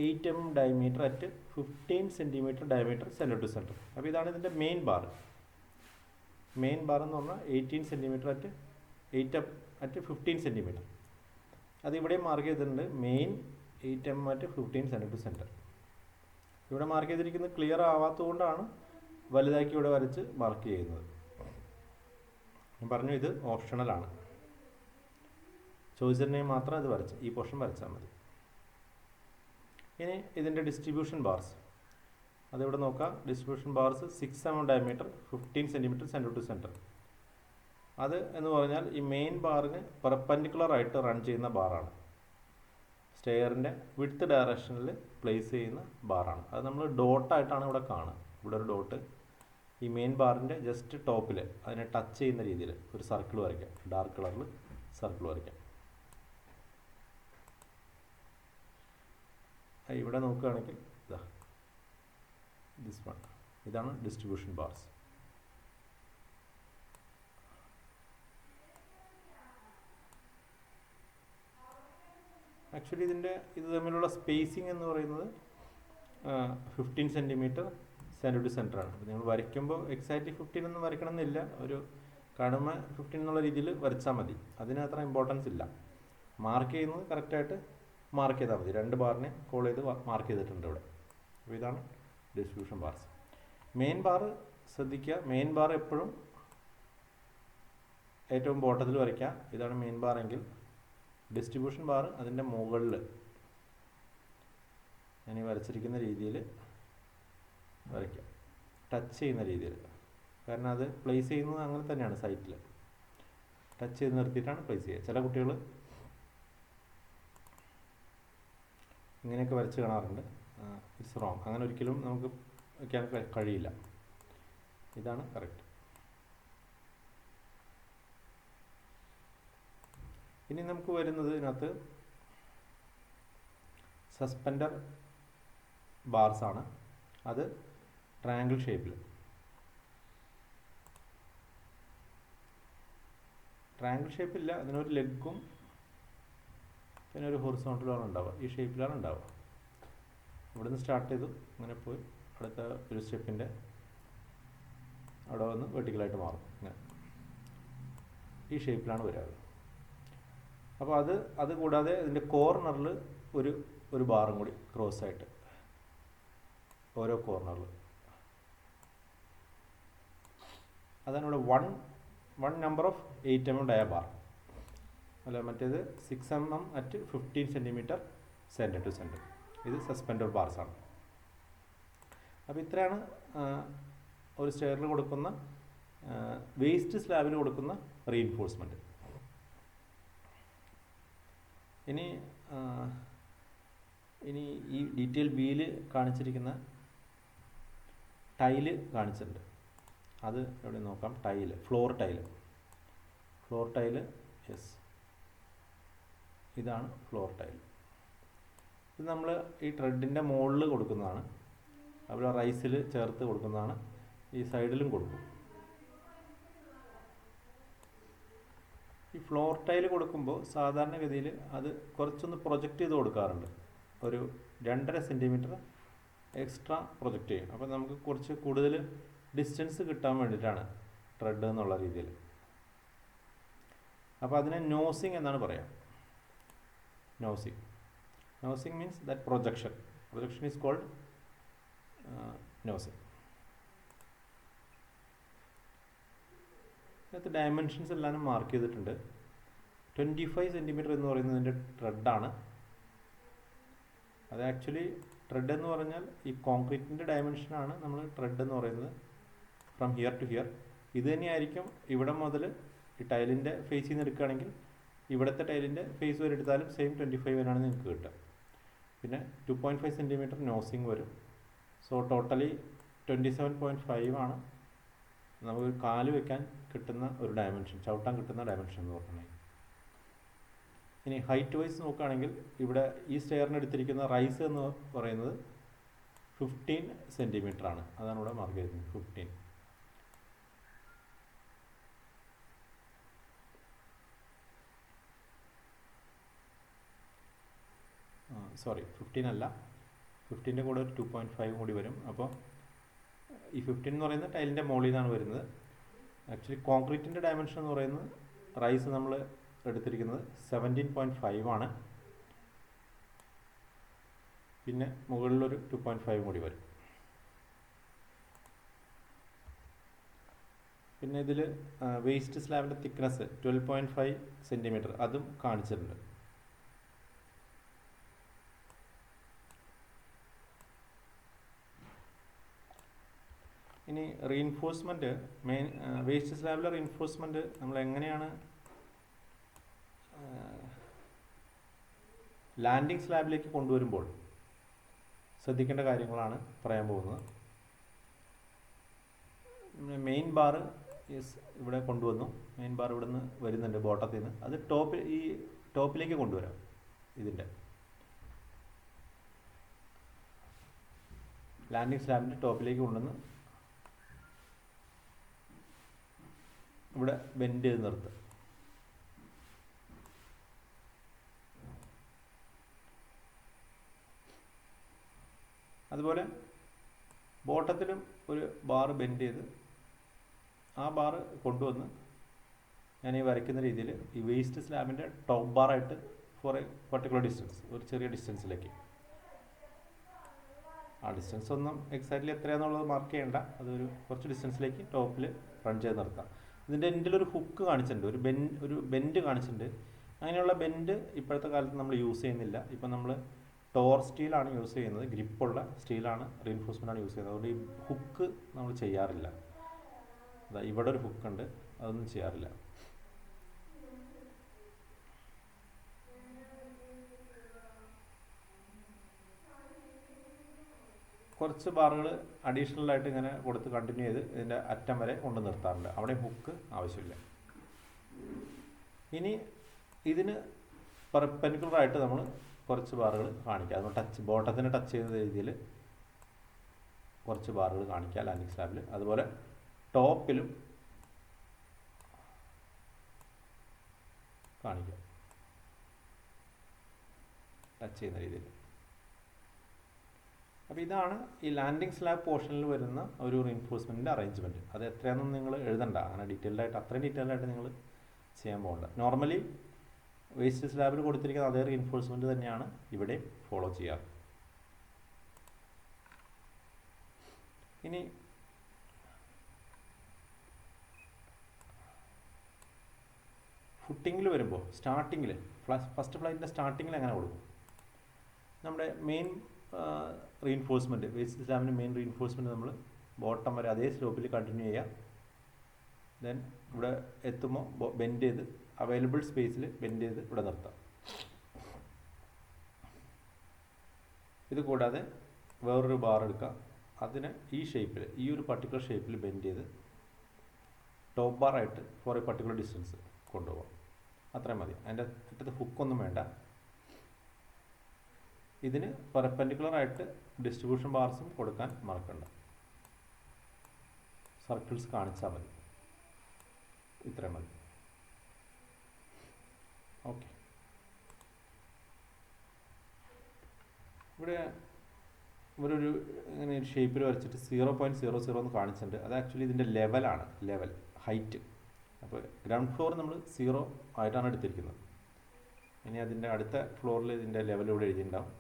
8 mm diameter at 15 cm diameter centre to centre. അപ്പോൾ ഇതാണ് ഇതിൻ്റെ മെയിൻ ബാർ. മെയിൻ ബാർ എന്ന് പറഞ്ഞാൽ 18 cm അറ്റ് 15 cm. അത് ഇവിടെ മാർക്ക് ചെയ്തിട്ടുണ്ട്. Main 8 mm at 15 centre to centre. ഇവിടെ മാർക്ക് ചെയ്തിരിക്കുന്നത് ക്ലിയർ ആവാത്തതുകൊണ്ടാണ് വലുതാക്കി ഇവിടെ വരച്ച് മാർക്ക് ചെയ്യുന്നത്. ഞാൻ പറഞ്ഞു ഇത് ഓപ്ഷണലാണ്. ചോദിച്ചിട്ടുണ്ടെങ്കിൽ മാത്രം അത് ഈ പോർഷൻ വരച്ചാൽ മതി. ഇനി ഇതിൻ്റെ ഡിസ്ട്രിബ്യൂഷൻ ബാർസ് അതിവിടെ നോക്കാം. Distribution bars 6 mm diameter 15 cm centre to centre. അത് എന്ന് പറഞ്ഞാൽ ഈ മെയിൻ ബാറിന് പെർപെൻഡിക്കുലർ ആയിട്ട് റൺ ചെയ്യുന്ന ബാറാണ്. സ്റ്റെയറിൻ്റെ വിഡ്ത്ത് ഡയറക്ഷനിൽ പ്ലേസ് ചെയ്യുന്ന ബാറാണ്. അത് നമ്മൾ ഡോട്ടായിട്ടാണ് ഇവിടെ കാണുക. ഇവിടെ ഒരു ഡോട്ട് ഈ മെയിൻ ബാറിൻ്റെ ജസ്റ്റ് ടോപ്പിൽ അതിനെ ടച്ച് ചെയ്യുന്ന രീതിയിൽ ഒരു സർക്കിൾ വരയ്ക്കാം. ഡാർക്ക് കളറിൽ സർക്കിൾ വരയ്ക്കാം. ഇവിടെ നോക്കുകയാണെങ്കിൽ ഇതാ ദിസ് വൺ, ഇതാണ് ഡിസ്ട്രിബ്യൂഷൻ ബാർസ്. ആക്ച്വലി ഇത് തമ്മിലുള്ള സ്പേസിങ് എന്ന് പറയുന്നത് 15 cm സെൻറ്റർ ടു സെൻറ്റർ ആണ്. അപ്പോൾ നിങ്ങൾ വരയ്ക്കുമ്പോൾ എക്സാക്ട്ലി 15 ഒന്നും വരയ്ക്കണമെന്നില്ല. ഒരു കാണുമ്പോൾ 15 എന്നുള്ള രീതിയിൽ വരച്ചാൽ മതി. അതിന് അത്ര ഇമ്പോർട്ടൻസ് ഇല്ല. മാർക്ക് ചെയ്യുന്നത് കറക്റ്റായിട്ട് മാർക്ക് ചെയ്താൽ മതി. 2 ബാറിനെ കോൾ ചെയ്ത് മാർക്ക് ചെയ്തിട്ടുണ്ട് ഇവിടെ. അപ്പോൾ ഇതാണ് ഡിസ്ട്രിബ്യൂഷൻ ബാർസ്. മെയിൻ ബാർ ശ്രദ്ധിക്കുക, മെയിൻ ബാർ എപ്പോഴും ഏറ്റവും ബോട്ടത്തിൽ വരയ്ക്കുക. ഇതാണ് മെയിൻ ബാർ എങ്കിൽ ഡിസ്ട്രിബ്യൂഷൻ ബാർ അതിൻ്റെ മുകളിൽ ഞാൻ ഈ വരച്ചിരിക്കുന്ന രീതിയിൽ വരയ്ക്കുക, ടച്ച് ചെയ്യുന്ന രീതിയിൽ. കാരണം അത് പ്ലേസ് ചെയ്യുന്നത് അങ്ങനെ തന്നെയാണ്, സൈറ്റിൽ ടച്ച് ചെയ്ത് നിർത്തിയിട്ടാണ് പ്ലേസ് ചെയ്യുക. ചില കുട്ടികൾ ഇങ്ങനെയൊക്കെ വരച്ച് കാണാറുണ്ട്. It's wrong. അങ്ങനെ ഒരിക്കലും നമുക്ക് വയ്ക്കാൻ കഴിയില്ല. ഇതാണ് കറക്റ്റ്. ഇനി നമുക്ക് വരുന്നത് ഇതിനകത്ത് സസ്പെൻഡർ ബാർസാണ്. അത് ട്രയാങ്കിൾ ഷേപ്പിൽ. ട്രയാങ്കിൾ ഷേപ്പില്ല, അതിനൊരു ലെഗും പിന്നെ ഒരു ഹൊറിസോണ്ടലാണ് ഉണ്ടാവുക. ഈ ഷേപ്പിലാണ് ഉണ്ടാവുക. ഇവിടുന്ന് സ്റ്റാർട്ട് ചെയ്തു ഇങ്ങനെ പോയി അടുത്ത ഒരു സ്റ്റെപ്പിൻ്റെ അവിടെ വന്ന് വെർട്ടിക്കലായിട്ട് മാറും. ഇങ്ങനെ ഈ ഷേപ്പിലാണ് വരിക. അപ്പോൾ അത് കൂടാതെ ഇതിൻ്റെ കോർണറിൽ ഒരു ബാറും കൂടി ക്രോസ് ആയിട്ട് ഓരോ കോർണറിൽ, അതാണ് ഇവിടെ one number of 8 mm dia bar. അല്ല, മറ്റേത് 6 mm at 15 cm centre to centre. ഇത് സസ്പെൻഡർ ബാർസാണ്. അപ്പോൾ ഇത്രയാണ് ഒരു സ്റ്റെയറിൽ കൊടുക്കുന്ന വേസ്റ്റ് സ്ലാബിൽ കൊടുക്കുന്ന റീഇൻഫോഴ്സ്മെൻറ്റ്. ഇനി ഈ ഡീറ്റെയിൽ ബിയിൽ കാണിച്ചിരിക്കുന്ന ടൈല് കാണിച്ചിട്ടുണ്ട്. അത് എവിടെ നോക്കാം. ഫ്ലോർ ടൈല് യെസ്, ഇതാണ് ഫ്ലോർ ടൈൽ. ഇത് നമ്മൾ ഈ ട്രെഡിൻ്റെ മുകളിൽ കൊടുക്കുന്നതാണ്, അതുപോലെ റൈസിൽ ചേർത്ത് കൊടുക്കുന്നതാണ്. ഈ സൈഡിലും കൊടുക്കും. ഈ ഫ്ലോർ ടൈൽ കൊടുക്കുമ്പോൾ സാധാരണഗതിയിൽ അത് കുറച്ചൊന്ന് പ്രൊജക്റ്റ് ചെയ്ത് കൊടുക്കാറുണ്ട്. ഒരു 2.5 cm എക്സ്ട്രാ പ്രൊജക്റ്റ് ചെയ്യും. അപ്പോൾ നമുക്ക് കുറച്ച് കൂടുതൽ ഡിസ്റ്റൻസ് കിട്ടാൻ വേണ്ടിയിട്ടാണ് ട്രെഡ് എന്നുള്ള രീതിയിൽ. അപ്പോൾ അതിനെ നോസിങ് എന്നാണ് പറയുക. Nosing means that projection is called nosing. അതിനകത്ത് ഡയമെൻഷൻസ് എല്ലാം മാർക്ക് ചെയ്തിട്ടുണ്ട്. 25 cm എന്ന് പറയുന്നതിൻ്റെ ട്രെഡാണ്. അത് ആക്ച്വലി ട്രെഡ് എന്ന് പറഞ്ഞാൽ ഈ കോൺക്രീറ്റിൻ്റെ ഡയമെൻഷനാണ് നമ്മൾ ട്രെഡ് എന്ന് പറയുന്നത്. ഫ്രം ഹിയർ ടു ഹിയർ ഇത് തന്നെയായിരിക്കും. ഇവിടെ മുതൽ ഈ ടൈലിൻ്റെ ഫേസിൽ നിന്ന് എടുക്കുകയാണെങ്കിൽ ഇവിടുത്തെ ടൈലിൻ്റെ ഫേസ് വരെ എടുത്താലും സെയിം 25 വരെയാണ് നിങ്ങൾക്ക് കിട്ടുക. പിന്നെ 2.5 cm നോസിങ് വരും. സോ ടോട്ടലി 27.5 ആണ് നമുക്ക് കാല് വെക്കാൻ കിട്ടുന്ന ഒരു ഡയമെൻഷൻ, ചവിട്ടാൻ കിട്ടുന്ന ഡയമെൻഷൻ എന്ന് പറഞ്ഞാൽ. ഇനി ഹൈറ്റ് വൈസ് നോക്കുകയാണെങ്കിൽ ഇവിടെ ഈ സ്റ്റെയറിന് എടുത്തിരിക്കുന്ന റൈസ് എന്ന് പറയുന്നത് 15 cm ആണ്. അതാണ് ഇവിടെ മാർക്ക് ചെയ്തിരിക്കുന്നത്, 15. സോറി 15 അല്ല, 15ൻ്റെ കൂടെ ഒരു 2.5 കൂടി വരും. അപ്പോൾ ഈ 15 എന്ന് പറയുന്നത് ടൈലിൻ്റെ മുകളിൽ നിന്നാണ് വരുന്നത്. ആക്ച്വലി കോൺക്രീറ്റിൻ്റെ ഡയമെൻഷൻ എന്ന് പറയുന്നത് റൈസ് നമ്മൾ എടുത്തിരിക്കുന്നത് 17.5 ആണ്. പിന്നെ മുകളിലൊരു 2.5 കൂടി വരും. പിന്നെ ഇതിൽ വേസ്റ്റ് സ്ലാബിൻ്റെ തിക്നെസ് 12.5 cm അതും കാണിച്ചിട്ടുണ്ട്. ഇനി റീഇൻഫോഴ്സ്മെൻറ്റ്, വേസ്റ്റ് സ്ലാബിലെ റീഇൻഫോഴ്സ്മെൻറ്റ് നമ്മൾ എങ്ങനെയാണ് ലാൻഡിങ് സ്ലാബിലേക്ക് കൊണ്ടുവരുമ്പോൾ ശ്രദ്ധിക്കേണ്ട കാര്യങ്ങളാണ് പറയാൻ പോകുന്നത്. മെയിൻ ബാർ ഇവിടെ കൊണ്ടുവന്നു. മെയിൻ ബാർ ഇവിടെ നിന്ന് വരുന്നുണ്ട് ബോട്ടത്തിൽ നിന്ന്. അത് ടോപ്പിലേക്ക് കൊണ്ടുവരാം. ഇതിൻ്റെ ലാൻഡിങ് സ്ലാബിൻ്റെ ടോപ്പിലേക്ക് കൊണ്ടുവന്ന് ഇവിടെ ബെൻഡ് ചെയ്ത് നിർത്തുക. അതുപോലെ ബോട്ടത്തിലും ഒരു ബാർ ബെൻഡ് ചെയ്ത് ആ ബാർ കൊണ്ടുവന്ന് ഞാൻ ഈ വരയ്ക്കുന്ന രീതിയിൽ ഈ വേസ്റ്റ് സ്ലാബിൻ്റെ ടോപ്പ് ബാറായിട്ട് ഫോർ എ പർട്ടിക്കുലർ ഡിസ്റ്റൻസ്, ഒരു ചെറിയ ഡിസ്റ്റൻസിലേക്ക്, ആ ഡിസ്റ്റൻസ് ഒന്നും എക്സാക്ട്ലി എത്രയാണെന്നുള്ളത് മാർക്ക് ചെയ്യേണ്ട, അതൊരു കുറച്ച് ഡിസ്റ്റൻസിലേക്ക് ടോപ്പിൽ റൺ ചെയ്ത് നിർത്താം. ഇതിൻ്റെ എൻഡിലൊരു ഹുക്ക് കാണിച്ചിട്ടുണ്ട്, ഒരു ബെൻഡ് കാണിച്ചിട്ടുണ്ട്. അങ്ങനെയുള്ള ബെൻഡ് ഇപ്പോഴത്തെ കാലത്ത് നമ്മൾ യൂസ് ചെയ്യുന്നില്ല. ഇപ്പം നമ്മൾ ടോർ സ്റ്റീലാണ് യൂസ് ചെയ്യുന്നത്, ഗ്രിപ്പുള്ള സ്റ്റീലാണ്, റീഇൻഫോഴ്സ്മെൻ്റാണ് യൂസ് ചെയ്യുന്നത്. അതുകൊണ്ട് ഈ ഹുക്ക് നമ്മൾ ചെയ്യാറില്ല. അതാ ഇവിടെ ഒരു ഹുക്ക് ഉണ്ട്, അതൊന്നും ചെയ്യാറില്ല. കുറച്ച് ബാറുകൾ അഡീഷണൽ ആയിട്ട് ഇങ്ങനെ കൊടുത്ത് കണ്ടിന്യൂ ചെയ്ത് ഇതിൻ്റെ അറ്റം വരെ കൊണ്ട് നിർത്താറുണ്ട്. അവിടെ ഹുക്ക് ആവശ്യമില്ല. ഇനി ഇതിന് പെർപെൻഡിക്കുലറായിട്ട് നമ്മൾ കുറച്ച് ബാറുകൾ കാണിക്കുക. അതുകൊണ്ട് ബോട്ടത്തിന് ടച്ച് ചെയ്യുന്ന രീതിയിൽ കുറച്ച് ബാറുകൾ കാണിക്കുക ലാൻഡിങ് സ്ലാബിൽ. അതുപോലെ ടോപ്പിലും കാണിക്കാം, ടച്ച് ചെയ്യുന്ന രീതിയിൽ. അപ്പോൾ ഇതാണ് ഈ ലാൻഡിംഗ് സ്ലാബ് പോർഷനിൽ വരുന്ന ഒരു റീൻഫോഴ്സ്മെൻറ്റിൻ്റെ അറേഞ്ച്മെൻറ്റ്. അത് എത്രയാണെന്ന് നിങ്ങൾ എഴുതണ്ട, അങ്ങനെ ഡീറ്റെയിൽഡായിട്ട് അത്രയും ഡീറ്റെയിൽഡായിട്ട് നിങ്ങൾ ചെയ്യാൻ പോകണ്ട. നോർമലി വേസ്റ്റ് സ്ലാബിൽ കൊടുത്തിരിക്കുന്ന അതേ റീൻഫോഴ്സ്മെൻറ്റ് തന്നെയാണ് ഇവിടെ ഫോളോ ചെയ്യാറ്. ഇനി ഫുട്ടിങ്ങിൽ വരുമ്പോൾ സ്റ്റാർട്ടിങ്ങിൽ ഫസ്റ്റ് ഫ്ലൈറ്റിൻ്റെ സ്റ്റാർട്ടിങ്ങിൽ എങ്ങനെ കൊടുക്കും? നമ്മുടെ മെയിൻ റീൻഫോഴ്സ്മെൻറ്റ്, വേസ്റ്റ് സ്ലാബിൻ്റെ മെയിൻ റീൻഫോഴ്സ്മെൻറ്റ് നമ്മൾ ബോട്ടം വരെ അതേ സ്ലോപ്പിൽ കണ്ടിന്യൂ ചെയ്യാം. ദെൻ ഇവിടെ എത്തുമ്പോൾ ബെൻഡ് ചെയ്ത് അവൈലബിൾ സ്പേസിൽ ബെൻഡ് ചെയ്ത് ഇവിടെ നിർത്താം. ഇത് കൂടാതെ വേറൊരു ബാർ എടുക്കാം, അതിനെ ഈ ഷേപ്പിൽ, ഈ ഒരു പർട്ടിക്കുലർ ഷേപ്പിൽ ബെൻഡ് ചെയ്ത് ടോപ്പ് ബാറായിട്ട് ഫോർ എ പർട്ടിക്കുലർ ഡിസ്റ്റൻസ് കൊണ്ടുപോകാം. അത്രയും മതി. അതിൻ്റെ അറ്റത്ത് ഹുക്കൊന്നും വേണ്ട. ഇതിന് പെർപെൻഡിക്കുലറായിട്ട് ഡിസ്ട്രിബ്യൂഷൻ ബാർസും കൊടുക്കാൻ മറക്കണ്ട. സർക്കിൾസ് കാണിച്ചാൽ മതി. ഇത്രയും മതി. ഓക്കെ. ഇവിടെ ഇവരൊരു ഇങ്ങനെ ഒരു ഷേപ്പിൽ വരച്ചിട്ട് 0.00 എന്ന് കാണിച്ചിട്ടുണ്ട്. അത് ആക്ച്വലി ഇതിൻ്റെ ലെവലാണ്, ലെവൽ ഹൈറ്റ്. അപ്പോൾ ഗ്രൗണ്ട് ഫ്ലോർ നമ്മൾ 0 ആയിട്ടാണ് എടുത്തിരിക്കുന്നത്. ഇനി അതിൻ്റെ അടുത്ത ഫ്ലോറിൽ ഇതിൻ്റെ ലെവൽ ഇവിടെ എഴുതിയിട്ടുണ്ടാവും.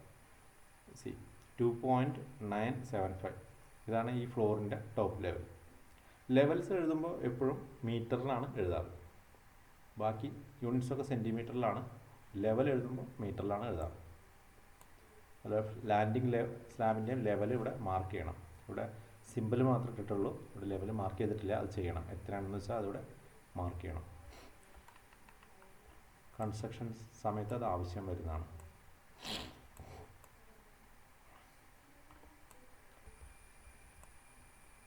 2.975. ഇതാണ് ഈ ഫ്ലോറിൻ്റെ ടോപ്പ് ലെവൽ. ലെവൽസ് എഴുതുമ്പോൾ എപ്പോഴും മീറ്ററിലാണ് എഴുതാറ്. ബാക്കി യൂണിറ്റ്സൊക്കെ സെൻറ്റിമീറ്ററിലാണ്. ലെവൽ എഴുതുമ്പോൾ മീറ്ററിലാണ് എഴുതാറ്. അതുപോലെ ലാൻഡിങ് സ്ലാബിൻ്റെയും ലെവൽ ഇവിടെ മാർക്ക് ചെയ്യണം. ഇവിടെ സിമ്പിൾ മാത്രമേ ഇട്ടിട്ടുള്ളൂ, ഇവിടെ ലെവൽ മാർക്ക് ചെയ്തിട്ടില്ല. അത് ചെയ്യണം. എത്രയാണെന്ന് വെച്ചാൽ അതിവിടെ മാർക്ക് ചെയ്യണം. കൺസ്ട്രക്ഷൻ സമയത്ത് അത് ആവശ്യം വരുന്നതാണ്.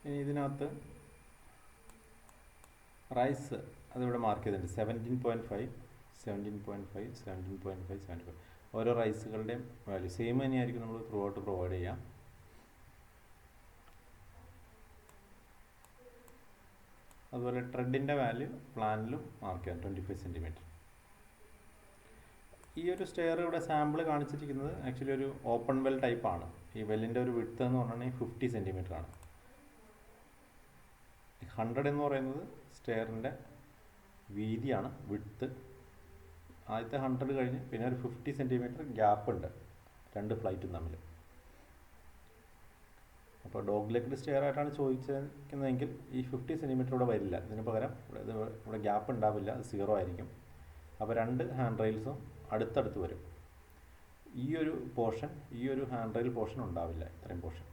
ഇനി ഇതിനകത്ത് റൈസ് അതിവിടെ മാർക്ക് ചെയ്തിട്ടുണ്ട്. 17.5, 17.5, 17.5, 75. ഓരോ റൈസുകളുടെയും വാല്യൂ സെയിം തന്നെയായിരിക്കും നമ്മൾ ത്രൂ ഔട്ട് പ്രൊവൈഡ് ചെയ്യാം. അതുപോലെ ട്രെഡിൻ്റെ വാല്യൂ പ്ലാനിലും മാർക്ക് ചെയ്യാം, 25 സെൻറ്റിമീറ്റർ. ഈ ഒരു സ്റ്റെയർ ഇവിടെ സാമ്പിൾ കാണിച്ചിരിക്കുന്നത് ആക്ച്വലി ഒരു ഓപ്പൺ വെൽ ടൈപ്പാണ്. ഈ വെല്ലിൻ്റെ ഒരു വിഡ്ത്ത് എന്ന് പറഞ്ഞാൽ 50 സെൻറ്റിമീറ്റർ ആണ്. 100 എന്ന് പറയുന്നത് സ്റ്റെയറിൻ്റെ വീതിയാണ്, വിഡ്ത്ത്. ആദ്യത്തെ 100 കഴിഞ്ഞ് പിന്നെ ഒരു 50 സെൻറ്റിമീറ്റർ ഗ്യാപ്പ് ഉണ്ട് രണ്ട് ഫ്ലൈറ്റും തമ്മിൽ. അപ്പോൾ ഡോഗ് ലെഗ്ഡ് സ്റ്റെയർ ആയിട്ടാണ് ചോദിച്ചിരിക്കുന്നതെങ്കിൽ ഈ 50 സെൻറ്റിമീറ്റർ ഇവിടെ വരില്ല. ഇതിന് പകരം ഇവിടെ ഗ്യാപ്പ് ഉണ്ടാവില്ല, അത് 0 ആയിരിക്കും. അപ്പോൾ രണ്ട് ഹാൻഡ് റെയിൽസും അടുത്തടുത്ത് വരും. ഈ ഒരു പോർഷൻ, ഈ ഒരു ഹാൻഡ് റെയിൽ പോർഷൻ ഉണ്ടാവില്ല, ഇത്രയും പോർഷൻ.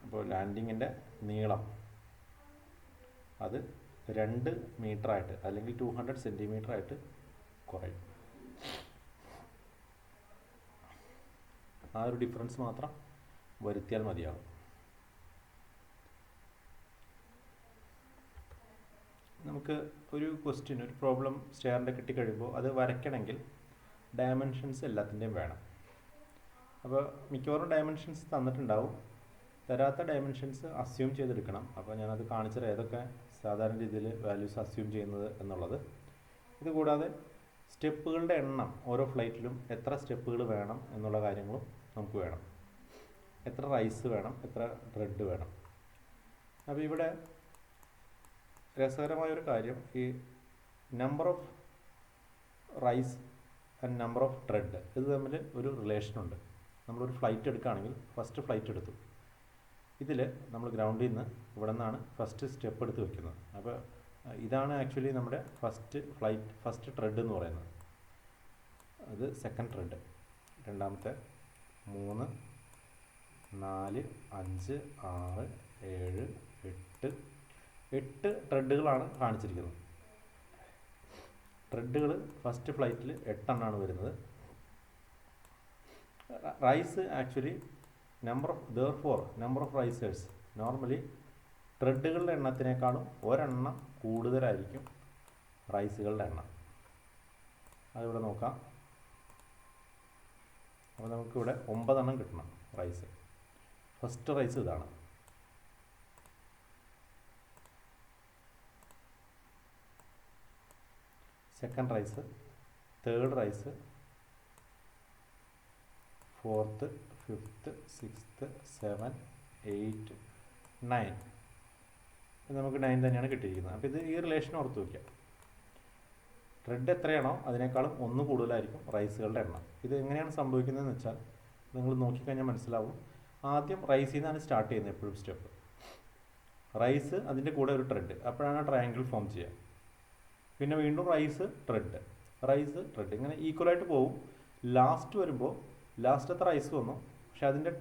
അപ്പോൾ ലാൻഡിങ്ങിൻ്റെ നീളം അത് 2 മീറ്ററായിട്ട് അല്ലെങ്കിൽ 200 സെൻറ്റിമീറ്റർ ആയിട്ട് കുറയും. ആ ഒരു ഡിഫറൻസ് മാത്രം വരുത്തിയാൽ മതിയാകും. നമുക്ക് ഒരു ക്വസ്റ്റ്യൻ, ഒരു പ്രോബ്ലം സ്റ്റെയറിൻ്റെ കിട്ടിക്കഴിയുമ്പോൾ അത് വരയ്ക്കണമെങ്കിൽ ഡയമെൻഷൻസ് എല്ലാത്തിൻ്റെയും വേണം. അപ്പോൾ മിക്കവാറും ഡയമെൻഷൻസ് തന്നിട്ടുണ്ടാവും. തരാത്ത ഡയമെൻഷൻസ് അസ്യൂം ചെയ്തെടുക്കണം. അപ്പോൾ ഞാനത് കാണിച്ചത് ഏതൊക്കെ സാധാരണ രീതിയിൽ വാല്യൂസ് അസ്യൂം ചെയ്യുന്നത് എന്നുള്ളത്. ഇതുകൂടാതെ സ്റ്റെപ്പുകളുടെ എണ്ണം ഓരോ ഫ്ലൈറ്റിലും എത്ര സ്റ്റെപ്പുകൾ വേണം എന്നുള്ള കാര്യങ്ങളും നമുക്ക് വേണം. എത്ര റൈസ് വേണം, എത്ര ബ്രെഡ് വേണം. അപ്പോൾ ഇവിടെ രസകരമായൊരു കാര്യം, ഈ number of rise and number of thread ഇത് തമ്മിൽ ഒരു റിലേഷനുണ്ട്. നമ്മളൊരു ഫ്ലൈറ്റ് എടുക്കുകയാണെങ്കിൽ ഫസ്റ്റ് ഫ്ലൈറ്റ് എടുത്തു, ഇതിൽ നമ്മൾ ഗ്രൗണ്ടിൽ നിന്ന് ഇവിടെ നിന്നാണ് ഫസ്റ്റ് സ്റ്റെപ്പ് എടുത്ത് വെക്കുന്നത്. അപ്പോൾ ഇതാണ് ആക്ച്വലി നമ്മുടെ ഫസ്റ്റ് ത്രെഡ് എന്ന് പറയുന്നത്. അത് സെക്കൻഡ് ത്രെഡ്, രണ്ടാമത്തെ 3, 4, 5, 6, 7, 8 ത്രെഡുകളാണ് കാണിച്ചിരിക്കുന്നത്. ത്രെഡുകൾ ഫസ്റ്റ് ഫ്ലൈറ്റിൽ 8 എണ്ണമാണ് വരുന്നത്. Rise actually number of risers normally ത്രെഡുകളുടെ എണ്ണത്തിനേക്കാളും ഒരെണ്ണം കൂടുതലായിരിക്കും റൈസുകളുടെ എണ്ണം. അതിവിടെ നോക്കാം. അപ്പോൾ നമുക്കിവിടെ 9 എണ്ണം കിട്ടണം റൈസ്. ഫസ്റ്റ് റൈസ് ഇതാണ്. Second rise, third rise, fourth, fifth, sixth, 7, 8, 9. നമുക്ക് 9 തന്നെയാണ് കിട്ടിയിരിക്കുന്നത്. അപ്പോൾ ഇത് ഈ റിലേഷൻ ഓർത്ത് വയ്ക്കാം. ട്രെഡ് എത്രയാണോ അതിനേക്കാളും ഒന്ന് കൂടുതലായിരിക്കും റൈസുകളുടെ എണ്ണം. ഇത് എങ്ങനെയാണ് സംഭവിക്കുന്നതെന്ന് വെച്ചാൽ നിങ്ങൾ നോക്കിക്കഴിഞ്ഞാൽ മനസ്സിലാവും. ആദ്യം റൈസിൽ നിന്നാണ് സ്റ്റാർട്ട് ചെയ്യുന്നത് എപ്പോഴും സ്റ്റെപ്പ്. റൈസ്, അതിൻ്റെ കൂടെ ഒരു ട്രെഡ്, അപ്പോഴാണ് ട്രയാങ്കിൾ ഫോം ചെയ്യുക. പിന്നെ വീണ്ടും റൈസ്, ട്രെഡ്, റൈസ്, ട്രെഡ്, ഇങ്ങനെ ഈക്വലായിട്ട് പോകും. ലാസ്റ്റ് വരുമ്പോൾ ലാസ്റ്റത്തെ റൈസ് വന്നു, പക്ഷെ അതിൻ്റെ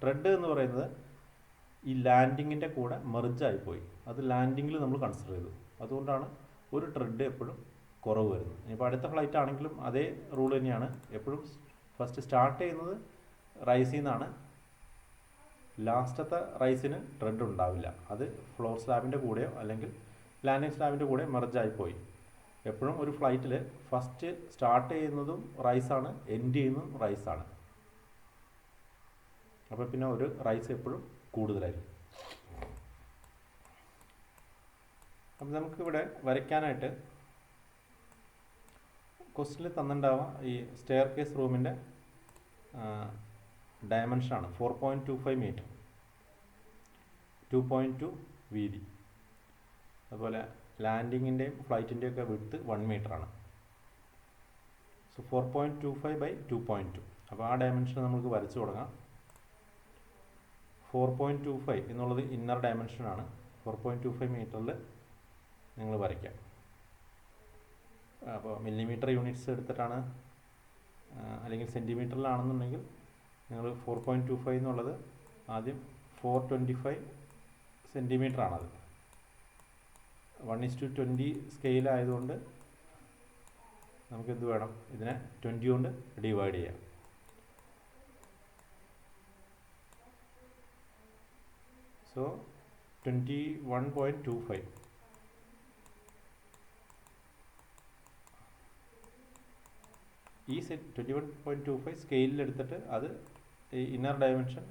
ട്രെഡ് എന്ന് പറയുന്നത് ഈ ലാൻഡിങ്ങിൻ്റെ കൂടെ മെർജായിപ്പോയി. അത് ലാൻഡിങ്ങിൽ നമ്മൾ കൺസിഡർ ചെയ്തു. അതുകൊണ്ടാണ് ഒരു ട്രെഡ് എപ്പോഴും കുറവ് വരുന്നത്. ഇപ്പോൾ അടുത്ത ഫ്ലൈറ്റ് ആണെങ്കിലും അതേ റൂൾ തന്നെയാണ്. എപ്പോഴും ഫസ്റ്റ് സ്റ്റാർട്ട് ചെയ്യുന്നത് റൈസിൽ നിന്നാണ്. ലാസ്റ്റത്തെ റൈസിന് ട്രെഡ് ഉണ്ടാവില്ല. അത് ഫ്ലോർ സ്ലാബിൻ്റെ കൂടെയോ അല്ലെങ്കിൽ ലാൻഡിങ് സ്ലാബിൻ്റെ കൂടെ മെർജായിപ്പോയി. എപ്പോഴും ഒരു ഫ്ലൈറ്റിൽ ഫസ്റ്റ് സ്റ്റാർട്ട് ചെയ്യുന്നതും റൈസാണ്, എൻഡ് ചെയ്യുന്നതും റൈസാണ്. അപ്പോൾ പിന്നെ ഒരു റൈസ് എപ്പോഴും കൂടുതലായിരിക്കും. അപ്പം നമുക്കിവിടെ വരയ്ക്കാനായിട്ട് ക്വസ്റ്റ്യനിൽ തന്നിട്ടുണ്ടാവുക ഈ സ്റ്റെയർ കേസ് റൂമിൻ്റെ ഡയമെൻഷനാണ് 4.25 മീറ്റർ, 2.2 വീതി. അതുപോലെ ലാൻഡിങ്ങിൻ്റെയും ഫ്ലൈറ്റിൻ്റെയും ഒക്കെ വിഡ്ത്ത് 1 മീറ്ററാണ്. സോ 4.25/2.2. അപ്പോൾ ആ ഡയമെൻഷൻ നമുക്ക് വരച്ചു തുടങ്ങാം. 4.25 എന്നുള്ളത് ഇന്നർ ഡയമെൻഷനാണ്. 4.25 മീറ്ററിൽ നിങ്ങൾ വരയ്ക്കാം. അപ്പോൾ മില്ലിമീറ്റർ യൂണിറ്റ്സ് എടുത്തിട്ടാണ്, അല്ലെങ്കിൽ സെൻറ്റിമീറ്ററിലാണെന്നുണ്ടെങ്കിൽ നിങ്ങൾ 4.25 എന്നുള്ളത് ആദ്യം 425 സെൻറ്റിമീറ്ററാണത്. 1:20 സ്കെയിലായതുകൊണ്ട് നമുക്കെന്ത് വേണം, ഇതിനെ 20 കൊണ്ട് ഡിവൈഡ് ചെയ്യാം. സോ 21.25. ഈ 21.25 സ്കെയിലിലെടുത്തിട്ട് അത് ഈ ഇന്നർ ഡയമെൻഷൻ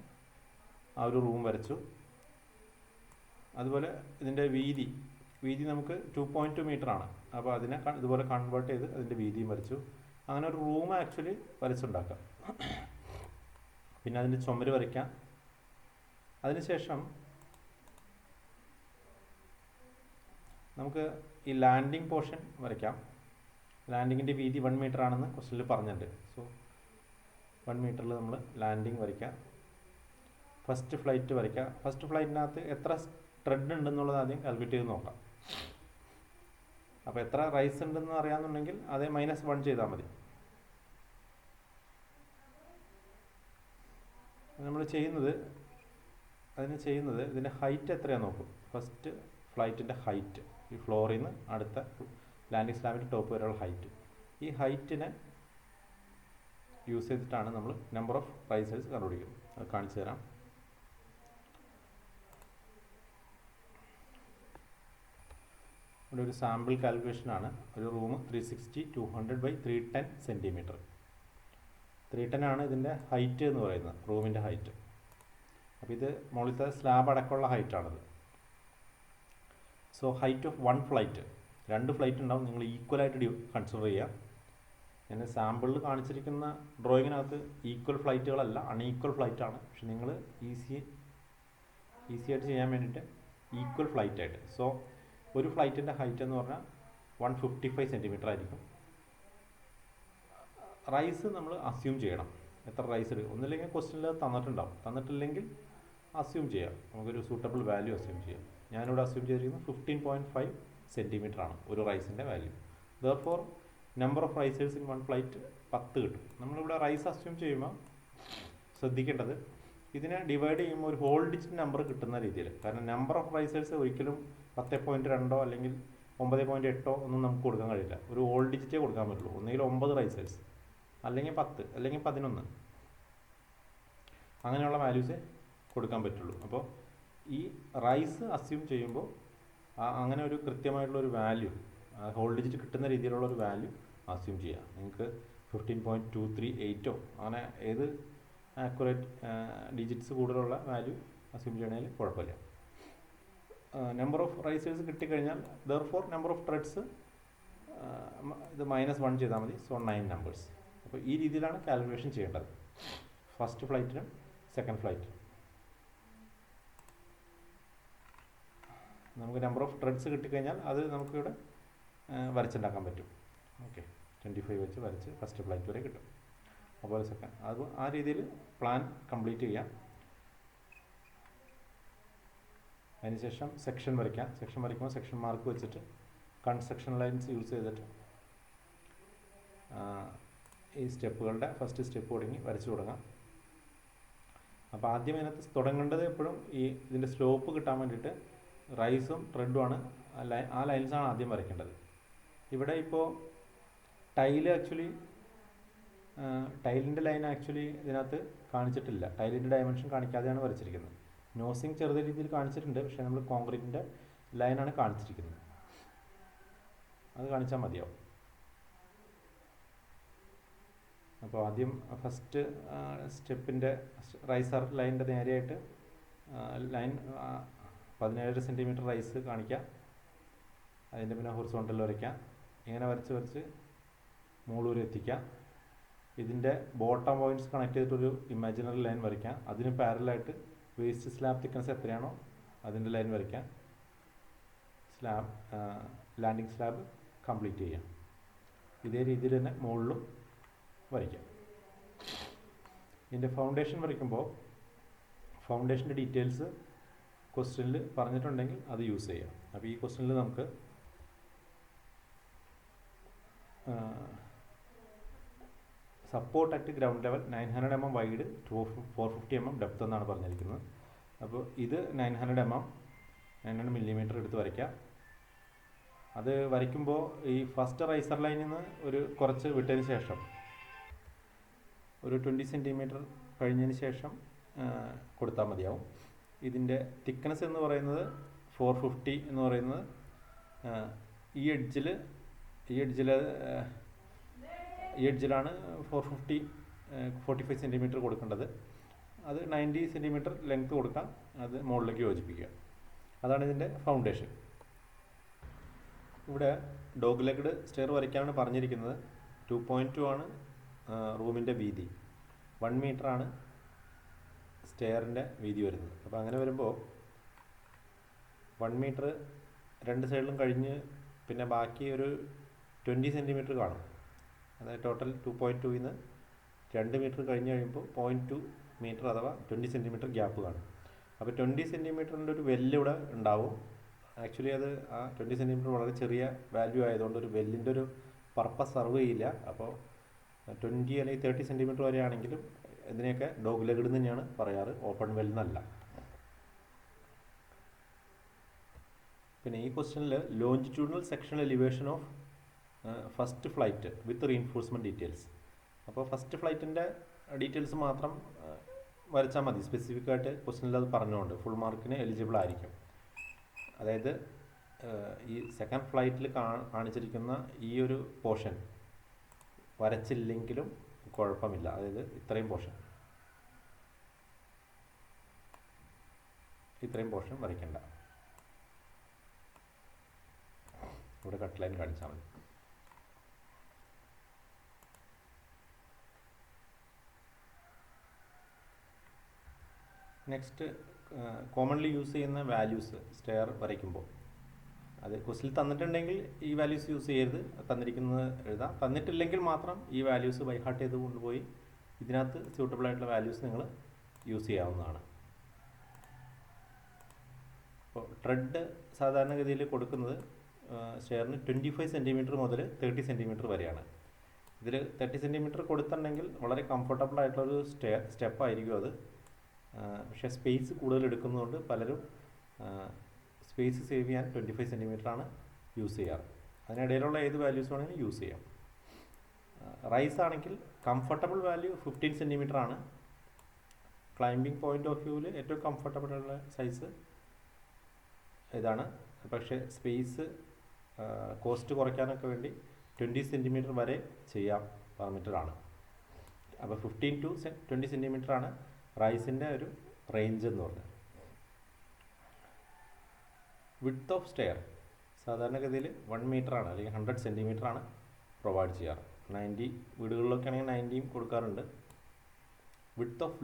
ആ ഒരു റൂം വരച്ചു. അതുപോലെ ഇതിൻ്റെ വീതി നമുക്ക് 2.2 മീറ്ററാണ്. അപ്പോൾ അതിനെ ഇതുപോലെ കൺവേർട്ട് ചെയ്ത് അതിൻ്റെ വീതിയും വരച്ചു. അങ്ങനെ ഒരു റൂം ആക്ച്വലി വരച്ചുണ്ടാക്കാം. പിന്നെ അതിൻ്റെ ചുമര് വരയ്ക്കാം. അതിനുശേഷം നമുക്ക് ഈ ലാൻഡിങ് പോർഷൻ വരയ്ക്കാം. ലാൻഡിങ്ങിൻ്റെ വീതി 1 മീറ്റർ ആണെന്ന് ക്വസ്റ്റ്യനിൽ പറഞ്ഞിട്ടുണ്ട്. സോ 1 മീറ്ററിൽ നമ്മൾ ലാൻഡിങ് വരയ്ക്കാം. ഫസ്റ്റ് ഫ്ലൈറ്റ് വരയ്ക്കാം. ഫസ്റ്റ് ഫ്ലൈറ്റിനകത്ത് എത്ര ട്രെഡ് ഉണ്ടെന്നുള്ളത് ആദ്യം കാൽക്കുലേറ്റ് ചെയ്ത് നോക്കാം. അപ്പോൾ എത്ര റൈസ് ഉണ്ടെന്ന് അറിയാമെന്നുണ്ടെങ്കിൽ അതേ -1 ചെയ്താൽ മതി. നമ്മൾ ചെയ്യുന്നത് ഇതിൻ്റെ ഹൈറ്റ് എത്രയാണെന്ന് നോക്കും. ഫസ്റ്റ് ഫ്ലൈറ്റിൻ്റെ ഹൈറ്റ്, ഈ ഫ്ലോറിൽ നിന്ന് അടുത്ത ലാൻഡിംഗ് സ്ലാബിൻ്റെ ടോപ്പ് വരെയുള്ള ഹൈറ്റ്. ഈ ഹൈറ്റിനെ യൂസ് ചെയ്തിട്ടാണ് നമ്മൾ നമ്പർ ഓഫ് റൈസേഴ്സ് കണ്ടുപിടിക്കുന്നത്. അത് കാണിച്ചു തരാം. ഇവിടെ ഒരു സാമ്പിൾ കാൽക്കുലേഷനാണ്. ഒരു റൂം 360 200/310 സെൻറ്റിമീറ്റർ. 310 ആണ് ഇതിൻ്റെ ഹൈറ്റ് എന്ന് പറയുന്നത്, റൂമിൻ്റെ ഹൈറ്റ്. അപ്പോൾ ഇത് മുകളിലത്തെ സ്ലാബ് അടക്കമുള്ള ഹൈറ്റാണത്. So height of 1 flight, 2 flight ഉണ്ടാവും. നിങ്ങൾ ഈക്വലായിട്ട് കൺസിഡർ ചെയ്യുക. ഞാൻ സാമ്പിളിൽ കാണിച്ചിരിക്കുന്ന ഡ്രോയിങ്ങിനകത്ത് ഈക്വൽ ഫ്ലൈറ്റുകളല്ല, അൺഈക്വൽ ഫ്ലൈറ്റാണ്. പക്ഷെ നിങ്ങൾ ഈസി ആയിട്ട് ചെയ്യാൻ വേണ്ടിയിട്ട് ഈക്വൽ ഫ്ലൈറ്റായിട്ട്. സോ ഒരു ഫ്ലൈറ്റിൻ്റെ ഹൈറ്റ് എന്ന് പറഞ്ഞാൽ 155 സെൻറ്റിമീറ്റർ ആയിരിക്കും. റൈസ് നമ്മൾ അസ്യൂം ചെയ്യണം. എത്ര റൈസ് എടുക്കും, ഒന്നില്ലെങ്കിൽ ക്വസ്റ്റ്യനിൽ തന്നിട്ടുണ്ടാവും. തന്നിട്ടില്ലെങ്കിൽ അസ്യൂം ചെയ്യാം. നമുക്കൊരു സൂട്ടബിൾ വാല്യൂ അസ്യൂം ചെയ്യാം. ഞാനിവിടെ അസ്യൂം ചെയ്തിരിക്കുന്നത് 15.5 സെൻറ്റിമീറ്റർ ആണ് ഒരു റൈസിൻ്റെ value. Therefore number of risers in 1 flight 10 കിട്ടും. നമ്മളിവിടെ റൈസ് അസ്യൂം ചെയ്യുമ്പോൾ ശ്രദ്ധിക്കേണ്ടത്, ഇതിനെ ഡിവൈഡ് ചെയ്യുമ്പോൾ ഒരു ഹോൾ ഡിജിറ്റ് നമ്പർ കിട്ടുന്ന രീതിയിൽ. കാരണം നമ്പർ ഓഫ് റൈസേഴ്സ് ഒരിക്കലും 10.2 അല്ലെങ്കിൽ 9.8 ഒന്നും നമുക്ക് കൊടുക്കാൻ കഴിയില്ല. ഒരു ഹോൾ ഡിജിറ്റേ കൊടുക്കാൻ പറ്റുള്ളൂ. ഒന്നുകിൽ 9 റൈസേഴ്സ്, അല്ലെങ്കിൽ 10, അല്ലെങ്കിൽ 11, അങ്ങനെയുള്ള വാല്യൂസേ കൊടുക്കാൻ പറ്റുള്ളൂ. അപ്പോൾ ഈ റൈസ് അസ്യൂം ചെയ്യുമ്പോൾ അങ്ങനെ ഒരു കൃത്യമായിട്ടുള്ളൊരു വാല്യൂ, ഹോൾ ഡിജിറ്റ് കിട്ടുന്ന രീതിയിലുള്ളൊരു വാല്യൂ അസ്യൂം ചെയ്യുക. നിങ്ങൾക്ക് 15.238 അങ്ങനെ ഏത് ആക്യുറേറ്റ് ഡിജിറ്റ്സ് കൂടുതലുള്ള വാല്യൂ അസ്യൂം ചെയ്യണമെങ്കിൽ കുഴപ്പമില്ല. നമ്പർ ഓഫ് റൈസേഴ്സ് കിട്ടിക്കഴിഞ്ഞാൽ ദെർഫോർ നമ്പർ ഓഫ് ട്രെഡ്സ് ഇത് -1 ചെയ്താൽ മതി. So 9 numbers. അപ്പോൾ ഈ രീതിയിലാണ് കാൽക്കുലേഷൻ ചെയ്യേണ്ടത് ഫസ്റ്റ് ഫ്ലൈറ്റിനും സെക്കൻഡ് ഫ്ലൈറ്റിനും. നമുക്ക് നമ്പർ ഓഫ് ത്രെഡ്സ് കിട്ടിക്കഴിഞ്ഞാൽ അത് നമുക്കിവിടെ വരച്ചുണ്ടാക്കാൻ പറ്റും. ഓക്കെ, 25 വെച്ച് വരച്ച് ഫസ്റ്റ് ഫ്ലൈറ്റ് വരെ കിട്ടും. അതുപോലെ സെക്കൻഡ്, അത് ആ രീതിയിൽ പ്ലാൻ കംപ്ലീറ്റ് ചെയ്യാം. അതിനുശേഷം സെക്ഷൻ വരയ്ക്കാം. സെക്ഷൻ വരയ്ക്കുമ്പോൾ സെക്ഷൻ മാർക്ക് വെച്ചിട്ട് കൺസ്ട്രക്ഷൻ ലൈൻസ് യൂസ് ചെയ്തിട്ട് ഈ സ്റ്റെപ്പുകളുടെ ഫസ്റ്റ് സ്റ്റെപ്പ് തുടങ്ങി വരച്ചു തുടങ്ങാം. അപ്പോൾ ആദ്യം അതിനകത്ത് തുടങ്ങേണ്ടത് എപ്പോഴും ഇതിൻ്റെ സ്ലോപ്പ് കിട്ടാൻ വേണ്ടിയിട്ട് റൈസും ട്രെഡുമാണ്, ആ ലൈൻസാണ് ആദ്യം വരയ്ക്കേണ്ടത്. ഇവിടെ ഇപ്പോൾ ടൈലിൻ്റെ ലൈൻ ആക്ച്വലി ഇതിനകത്ത് കാണിച്ചിട്ടില്ല. ടൈലിൻ്റെ ഡയമെൻഷൻ കാണിക്കാതെയാണ് വരച്ചിരിക്കുന്നത്. നോസിങ് ചെറിയ രീതിയിൽ കാണിച്ചിട്ടുണ്ട്, പക്ഷേ നമ്മൾ കോൺക്രീറ്റിൻ്റെ ലൈനാണ് കാണിച്ചിരിക്കുന്നത്. അത് കാണിച്ചാൽ മതിയാവും. അപ്പോൾ ആദ്യം ഫസ്റ്റ് സ്റ്റെപ്പിൻ്റെ റൈസർ ലൈനിൻ്റെ നേരെയായിട്ട് ലൈൻ 17 സെൻറ്റിമീറ്റർ റൈസ് കാണിക്കാം. അതിൻ്റെ പിന്നെ ഹൊറിസോണ്ടൽ വരയ്ക്കാം. ഇങ്ങനെ വരച്ച് വരച്ച് മുകളിൽ എത്തിക്കാം. ഇതിൻ്റെ ബോട്ടം പോയിൻറ്റ്സ് കണക്ട് ചെയ്തിട്ടൊരു ഇമാജിനറി ലൈൻ വരയ്ക്കാം. അതിന് പാരലായിട്ട് വേസ്റ്റ് സ്ലാബ് തിക്നെസ് എത്രയാണോ അതിൻ്റെ ലൈൻ വരയ്ക്കാം. ലാൻഡിങ് സ്ലാബ് കംപ്ലീറ്റ് ചെയ്യാം. ഇതേ രീതിയിൽ തന്നെ മുകളിലും വരയ്ക്കാം. ഇതിൻ്റെ ഫൗണ്ടേഷൻ വരയ്ക്കുമ്പോൾ ഫൗണ്ടേഷൻ്റെ ഡീറ്റെയിൽസ് ക്വസ്റ്റ്യനിൽ പറഞ്ഞിട്ടുണ്ടെങ്കിൽ അത് യൂസ് ചെയ്യാം. അപ്പോൾ ഈ ക്വസ്റ്റ്യനിൽ നമുക്ക് support at ground level 900 mm wide 450 mm depth എന്നാണ് പറഞ്ഞിരിക്കുന്നത്. അപ്പോൾ ഇത് 900 mm എടുത്ത് വരയ്ക്കാം. അത് വരയ്ക്കുമ്പോൾ ഈ ഫസ്റ്റ് റൈസർ ലൈനിൽ നിന്ന് കുറച്ച് വിട്ടതിന് ശേഷം ഒരു 20 സെൻറ്റിമീറ്റർ കഴിഞ്ഞതിന് ശേഷം കൊടുത്താൽ മതിയാവും. ഇതിൻ്റെ തിക്നെസ് എന്ന് പറയുന്നത് 450 എന്ന് പറയുന്നത് ഈ എഡ്ജിലാണ് 45 സെൻറ്റിമീറ്റർ കൊടുക്കേണ്ടത്. അത് 90 സെൻറ്റിമീറ്റർ ലെങ്ത് കൊടുക്കാം. അത് മുകളിലേക്ക് യോജിപ്പിക്കുക. അതാണ് ഇതിൻ്റെ ഫൗണ്ടേഷൻ. ഇവിടെ ഡോഗ് ലെഗ്ഡ് സ്റ്റെയർ വരയ്ക്കാനാണ് പറഞ്ഞിരിക്കുന്നത്. 2.2 ആണ് റൂമിൻ്റെ വീതി. 1 മീറ്ററാണ് സ്റ്റെയറിൻ്റെ വീതി വരുന്നത്. അപ്പോൾ അങ്ങനെ വരുമ്പോൾ 1 മീറ്റർ രണ്ട് സൈഡിലും കഴിഞ്ഞ് പിന്നെ ബാക്കി ഒരു 20 സെൻറ്റിമീറ്റർ കാണും. അതായത് ടോട്ടൽ 2.2 നിന്ന് 2 മീറ്റർ കഴിഞ്ഞ് കഴിയുമ്പോൾ 0.2 മീറ്റർ അഥവാ 20 സെൻറ്റിമീറ്റർ ഗ്യാപ്പ് കാണും. അപ്പോൾ 20 സെൻറ്റിമീറ്ററിൻ്റെ ഒരു വെല്ല് ഇവിടെ ഉണ്ടാവും. ആക്ച്വലി അത് ആ 20 സെൻറ്റിമീറ്റർ വളരെ ചെറിയ വാല്യൂ ആയതുകൊണ്ട് ഒരു വെല്ലിൻ്റെ ഒരു പർപ്പസ് സർവ് ചെയ്യില്ല. അപ്പോൾ 20 അല്ലെങ്കിൽ 30 സെൻറ്റിമീറ്റർ വരെയാണെങ്കിലും ഇതിനെയൊക്കെ ഡോഗ് ലെഗ്ഡ് തന്നെയാണ് പറയാറ്, ഓപ്പൺ വെൽ എന്നല്ല. പിന്നെ ഈ ക്വസ്റ്റ്യനിൽ longitudinal sectional elevation of first flight with reinforcement details. അപ്പോൾ ഫസ്റ്റ് ഫ്ലൈറ്റിൻ്റെ ഡീറ്റെയിൽസ് മാത്രം വരച്ചാൽ മതി. സ്പെസിഫിക്കായിട്ട് ക്വസ്റ്റ്യനിൽ അത് പറഞ്ഞുകൊണ്ട് ഫുൾ മാർക്കിന് എലിജിബിൾ ആയിരിക്കും. അതായത് ഈ സെക്കൻഡ് ഫ്ലൈറ്റിൽ കാണിച്ചിരിക്കുന്ന ഈ ഒരു പോർഷൻ വരച്ചില്ലെങ്കിലും കുഴപ്പമില്ല. അതായത് ഇത്രയും പോർഷൻ വരയ്ക്കണ്ട. ഇവിടെ കട്ട് ലൈൻ കാണിച്ചാൽ മതി. നെക്സ്റ്റ് കോമൺലി യൂസ് ചെയ്യുന്ന വാല്യൂസ് സ്റ്റെയർ വരയ്ക്കുമ്പോൾ അത് ക്വസ്റ്റിൽ തന്നിട്ടുണ്ടെങ്കിൽ ഈ വാല്യൂസ് യൂസ് ചെയ്യരുത്, തന്നിരിക്കുന്നത് എഴുതാം. തന്നിട്ടില്ലെങ്കിൽ മാത്രം ഈ വാല്യൂസ് ബൈ ഹാർട്ട് ചെയ്ത് കൊണ്ടുപോയി ഇതിനകത്ത് സ്യൂട്ടബിൾ ആയിട്ടുള്ള വാല്യൂസ് നിങ്ങൾ യൂസ് ചെയ്യാവുന്നതാണ്. അപ്പോൾ ട്രെഡ് സാധാരണഗതിയിൽ കൊടുക്കുന്നത് സ്റ്റെയറിന് 25 സെൻറ്റിമീറ്റർ മുതൽ 30 സെൻറ്റിമീറ്റർ വരെയാണ്. ഇതിൽ 30 സെൻറ്റിമീറ്റർ കൊടുത്തിട്ടുണ്ടെങ്കിൽ വളരെ കംഫർട്ടബിൾ ആയിട്ടുള്ളൊരു സ്റ്റെപ്പായിരിക്കും അത്. പക്ഷേ സ്പേസ് കൂടുതൽ എടുക്കുന്നതുകൊണ്ട് പലരും സ്പേസ് സേവ് ചെയ്യാൻ 25 സെൻറ്റിമീറ്ററാണ് യൂസ് ചെയ്യാറ്. അതിനിടയിലുള്ള ഏത് വാല്യൂസ് വേണമെങ്കിലും യൂസ് ചെയ്യാം. റൈസ് ആണെങ്കിൽ കംഫർട്ടബിൾ വാല്യൂ 15 സെൻറ്റിമീറ്ററാണ്. ക്ലൈംബിംഗ് പോയിൻ്റ് ഓഫ് വ്യൂവിൽ ഏറ്റവും കംഫർട്ടബിൾ ഉള്ള സൈസ് ഇതാണ്. പക്ഷേ സ്പേസ് കോസ്റ്റ് കുറയ്ക്കാനൊക്കെ വേണ്ടി 20 സെൻറ്റിമീറ്റർ വരെ ചെയ്യാം പെർമിറ്റഡ് ആണ്. അപ്പോൾ 15 to 20 സെൻറ്റിമീറ്ററാണ് റൈസിൻ്റെ ഒരു റേഞ്ച് എന്ന് പറഞ്ഞത്. വിഡ്ത്ത് ഓഫ് സ്റ്റെയർ സാധാരണഗതിയിൽ 1 മീറ്ററാണ് അല്ലെങ്കിൽ 100 സെൻറ്റിമീറ്ററാണ് പ്രൊവൈഡ് ചെയ്യാറ്. 90 വീടുകളിലൊക്കെ ആണെങ്കിൽ 90 കൊടുക്കാറുണ്ട്. Width of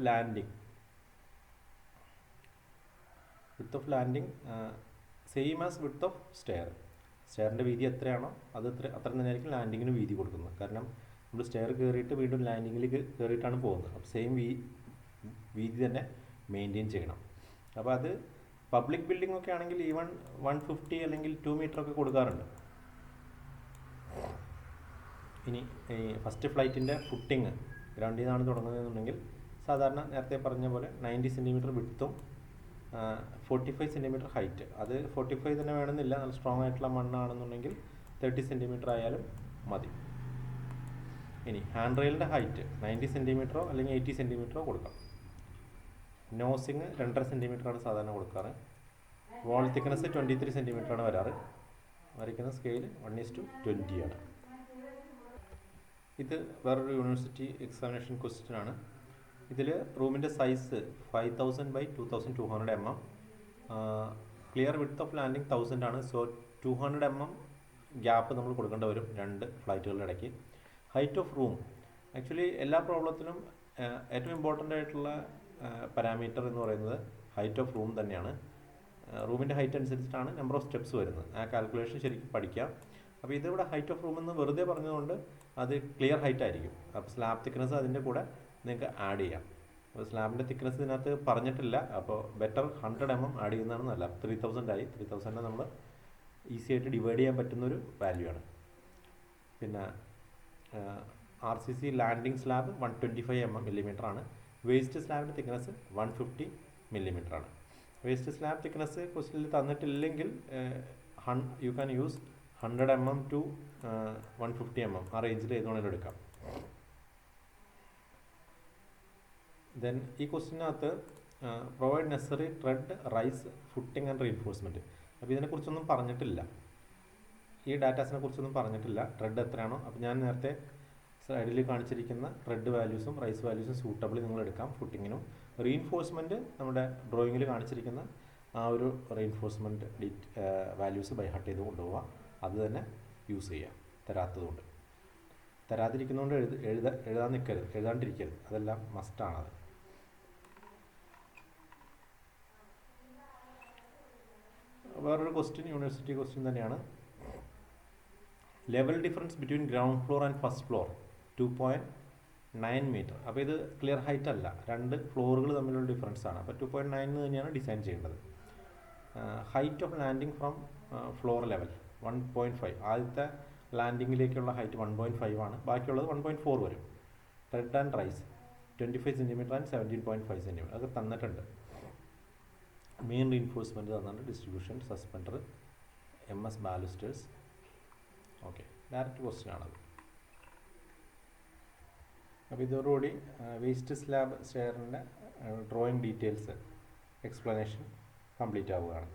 landing same as width of stair. സ്റ്റെയറിൻ്റെ വീതി എത്രയാണോ അത് അത്ര തന്നെയായിരിക്കും ലാൻഡിങ്ങിന് വീതി കൊടുക്കുന്നത്. കാരണം നമ്മൾ സ്റ്റെയർ കയറിയിട്ട് വീണ്ടും ലാൻഡിങ്ങിലേക്ക് കയറിയിട്ടാണ് പോകുന്നത്. അപ്പോൾ സെയിം വീതി തന്നെ മെയിൻറ്റെയിൻ ചെയ്യണം. അപ്പോൾ അത് പബ്ലിക് ബിൽഡിംഗ് ഒക്കെ ആണെങ്കിൽ ഈവൻ 150 അല്ലെങ്കിൽ 2 മീറ്ററൊക്കെ കൊടുക്കാറുണ്ട്. ഇനി ഈ ഫസ്റ്റ് ഫ്ലൈറ്റിൻ്റെ ഫുട്ടിങ് ഗ്രൗണ്ടിൽ നിന്നാണ് തുടങ്ങുന്നതെന്നുണ്ടെങ്കിൽ സാധാരണ നേരത്തെ പറഞ്ഞ പോലെ 90 സെൻറ്റിമീറ്റർ വിഡ്ത്തും 45 സെൻറ്റിമീറ്റർ ഹൈറ്റ്. അത് 45 തന്നെ വേണമെന്നില്ല, നല്ല സ്ട്രോങ് ആയിട്ടുള്ള മണ്ണാണെന്നുണ്ടെങ്കിൽ 30 സെൻറ്റിമീറ്റർ ആയാലും മതി. ഇനി ഹാൻഡ് റെയിലിൻ്റെ ഹൈറ്റ് 90 സെൻറ്റിമീറ്ററോ അല്ലെങ്കിൽ 80 സെൻറ്റിമീറ്ററോ കൊടുക്കാം. നോസിങ് 2.5 സെൻറ്റിമീറ്ററാണ് സാധാരണ കൊടുക്കാറ്. വാൾ തിക്നെസ് 23 സെൻറ്റിമീറ്ററാണ് വരാറ്. വരയ്ക്കുന്ന സ്കെയിൽ 1:20 ആണ്. ഇത് വേറൊരു യൂണിവേഴ്സിറ്റി എക്സാമിനേഷൻ ക്വസ്റ്റ്യൻ ആണ്. ഇതിൽ റൂമിൻ്റെ size 5000 by 2200 mm. Clear width of landing 1000 ആണ്. സോ 200 mm ഗ്യാപ്പ് നമ്മൾ കൊടുക്കേണ്ടി വരും 2 ഫ്ലൈറ്റുകളുടെ ഇടയ്ക്ക്. ഹൈറ്റ് ഓഫ് റൂം ആക്ച്വലി എല്ലാ പ്രോബ്ലത്തിലും ഏറ്റവും ഇമ്പോർട്ടൻ്റ് ആയിട്ടുള്ള പാരാമീറ്റർ എന്ന് പറയുന്നത് ഹൈറ്റ് ഓഫ് റൂം തന്നെയാണ്. റൂമിൻ്റെ ഹൈറ്റ് അനുസരിച്ചിട്ടാണ് നമ്പർ ഓഫ് സ്റ്റെപ്സ് വരുന്നത്. ആ കാൽക്കുലേഷൻ ശരിക്കും പഠിക്കാം. അപ്പോൾ ഇതിവിടെ ഹൈറ്റ് ഓഫ് റൂം എന്ന് വെറുതെ പറഞ്ഞതുകൊണ്ട് അത് ക്ലിയർ ഹൈറ്റ് ആയിരിക്കും. അപ്പോൾ സ്ലാബ് തിക്നെസ് അതിൻ്റെ കൂടെ നിങ്ങൾക്ക് ആഡ് ചെയ്യാം. അപ്പോൾ സ്ലാബിൻ്റെ തിക്നെസ് ഇതിനകത്ത് പറഞ്ഞിട്ടില്ല. അപ്പോൾ ബെറ്റർ 100 mm ആഡ് ചെയ്യുന്നതാണ് നല്ലത്. 3000 ആയി. 3000 നമ്മൾ ഈസി ആയിട്ട് ഡിവൈഡ് ചെയ്യാൻ പറ്റുന്നൊരു വാല്യൂ ആണ്. പിന്നെ RCC ലാൻഡിങ് സ്ലാബ് 125 mm ആണ്. വേസ്റ്റ് സ്ലാബിൻ്റെ തിക്നെസ് 150 mm ആണ്. വേസ്റ്റ് സ്ലാബ് തിക്നെസ് ക്വസ്റ്റ്യനിൽ തന്നിട്ടില്ലെങ്കിൽ you can use 100 mm to 150 mm. ആ റേഞ്ചിൽ ഏത് വേണമെങ്കിലും എടുക്കാം. ദെൻ ഈ ക്വസ്റ്റ്യനകത്ത് provide necessary tread, rise, footing and reinforcement. അപ്പോൾ ഇതിനെക്കുറിച്ചൊന്നും പറഞ്ഞിട്ടില്ല. ഈ ഡാറ്റാസിനെ കുറിച്ചൊന്നും പറഞ്ഞിട്ടില്ല. ട്രെഡ് എത്രയാണോ, അപ്പോൾ ഞാൻ നേരത്തെ സൈഡിൽ കാണിച്ചിരിക്കുന്ന ട്രെഡ് വാല്യൂസും റൈസ് വാല്യൂസും സൂട്ടബിളി നിങ്ങൾ എടുക്കാം ഫുട്ടിങ്ങിനും. റീൻഫോഴ്സ്മെൻറ്റ് നമ്മുടെ ഡ്രോയിങ്ങിൽ കാണിച്ചിരിക്കുന്ന ആ ഒരു റീൻഫോഴ്സ്മെൻറ്റ് വാല്യൂസ് ബൈ ഹാർട്ട് ചെയ്ത് കൊണ്ടുപോവുക. അത് തന്നെ യൂസ് ചെയ്യുക തരാത്തതുകൊണ്ട്. തരാതിരിക്കുന്നതുകൊണ്ട് എഴുതാൻ നിൽക്കരുത്, എഴുതാണ്ടിരിക്കരുത്. അതെല്ലാം മസ്റ്റാണത്. വേറൊരു ക്വസ്റ്റ്യൻ യൂണിവേഴ്സിറ്റി ക്വസ്റ്റ്യൻ തന്നെയാണ്. Level difference between ground floor and first floor 2.9 metre. അപ്പോൾ ഇത് ക്ലിയർ ഹൈറ്റ് അല്ല, 2 ഫ്ലോറുകൾ തമ്മിലുള്ള ഡിഫറൻസ് ആണ്. അപ്പോൾ 2.9 തന്നെയാണ് ഡിസൈൻ ചെയ്യേണ്ടത്. Height of landing from floor level 1.5. ആദ്യത്തെ ലാൻഡിങ്ങിലേക്കുള്ള ഹൈറ്റ് 1.5 ആണ്. ബാക്കിയുള്ളത് 1.4 വരും. Tread and rise 25 centimetre and 17.5 centimetre അതൊക്കെ തന്നിട്ടുണ്ട്. മെയിൻ റീൻഫോഴ്സ്മെൻറ്റ് തന്നിട്ടുണ്ട്. Distribution, suspender, MS balusters. Okay, direct question ആണത്. അപ്പോൾ ഇതോടുകൂടി വേസ്റ്റ് സ്ലാബ് സ്റ്റെയറിൻ്റെ ഡ്രോയിങ് ഡീറ്റെയിൽസ് എക്സ്പ്ലനേഷൻ കംപ്ലീറ്റ് ആവുകയാണ്.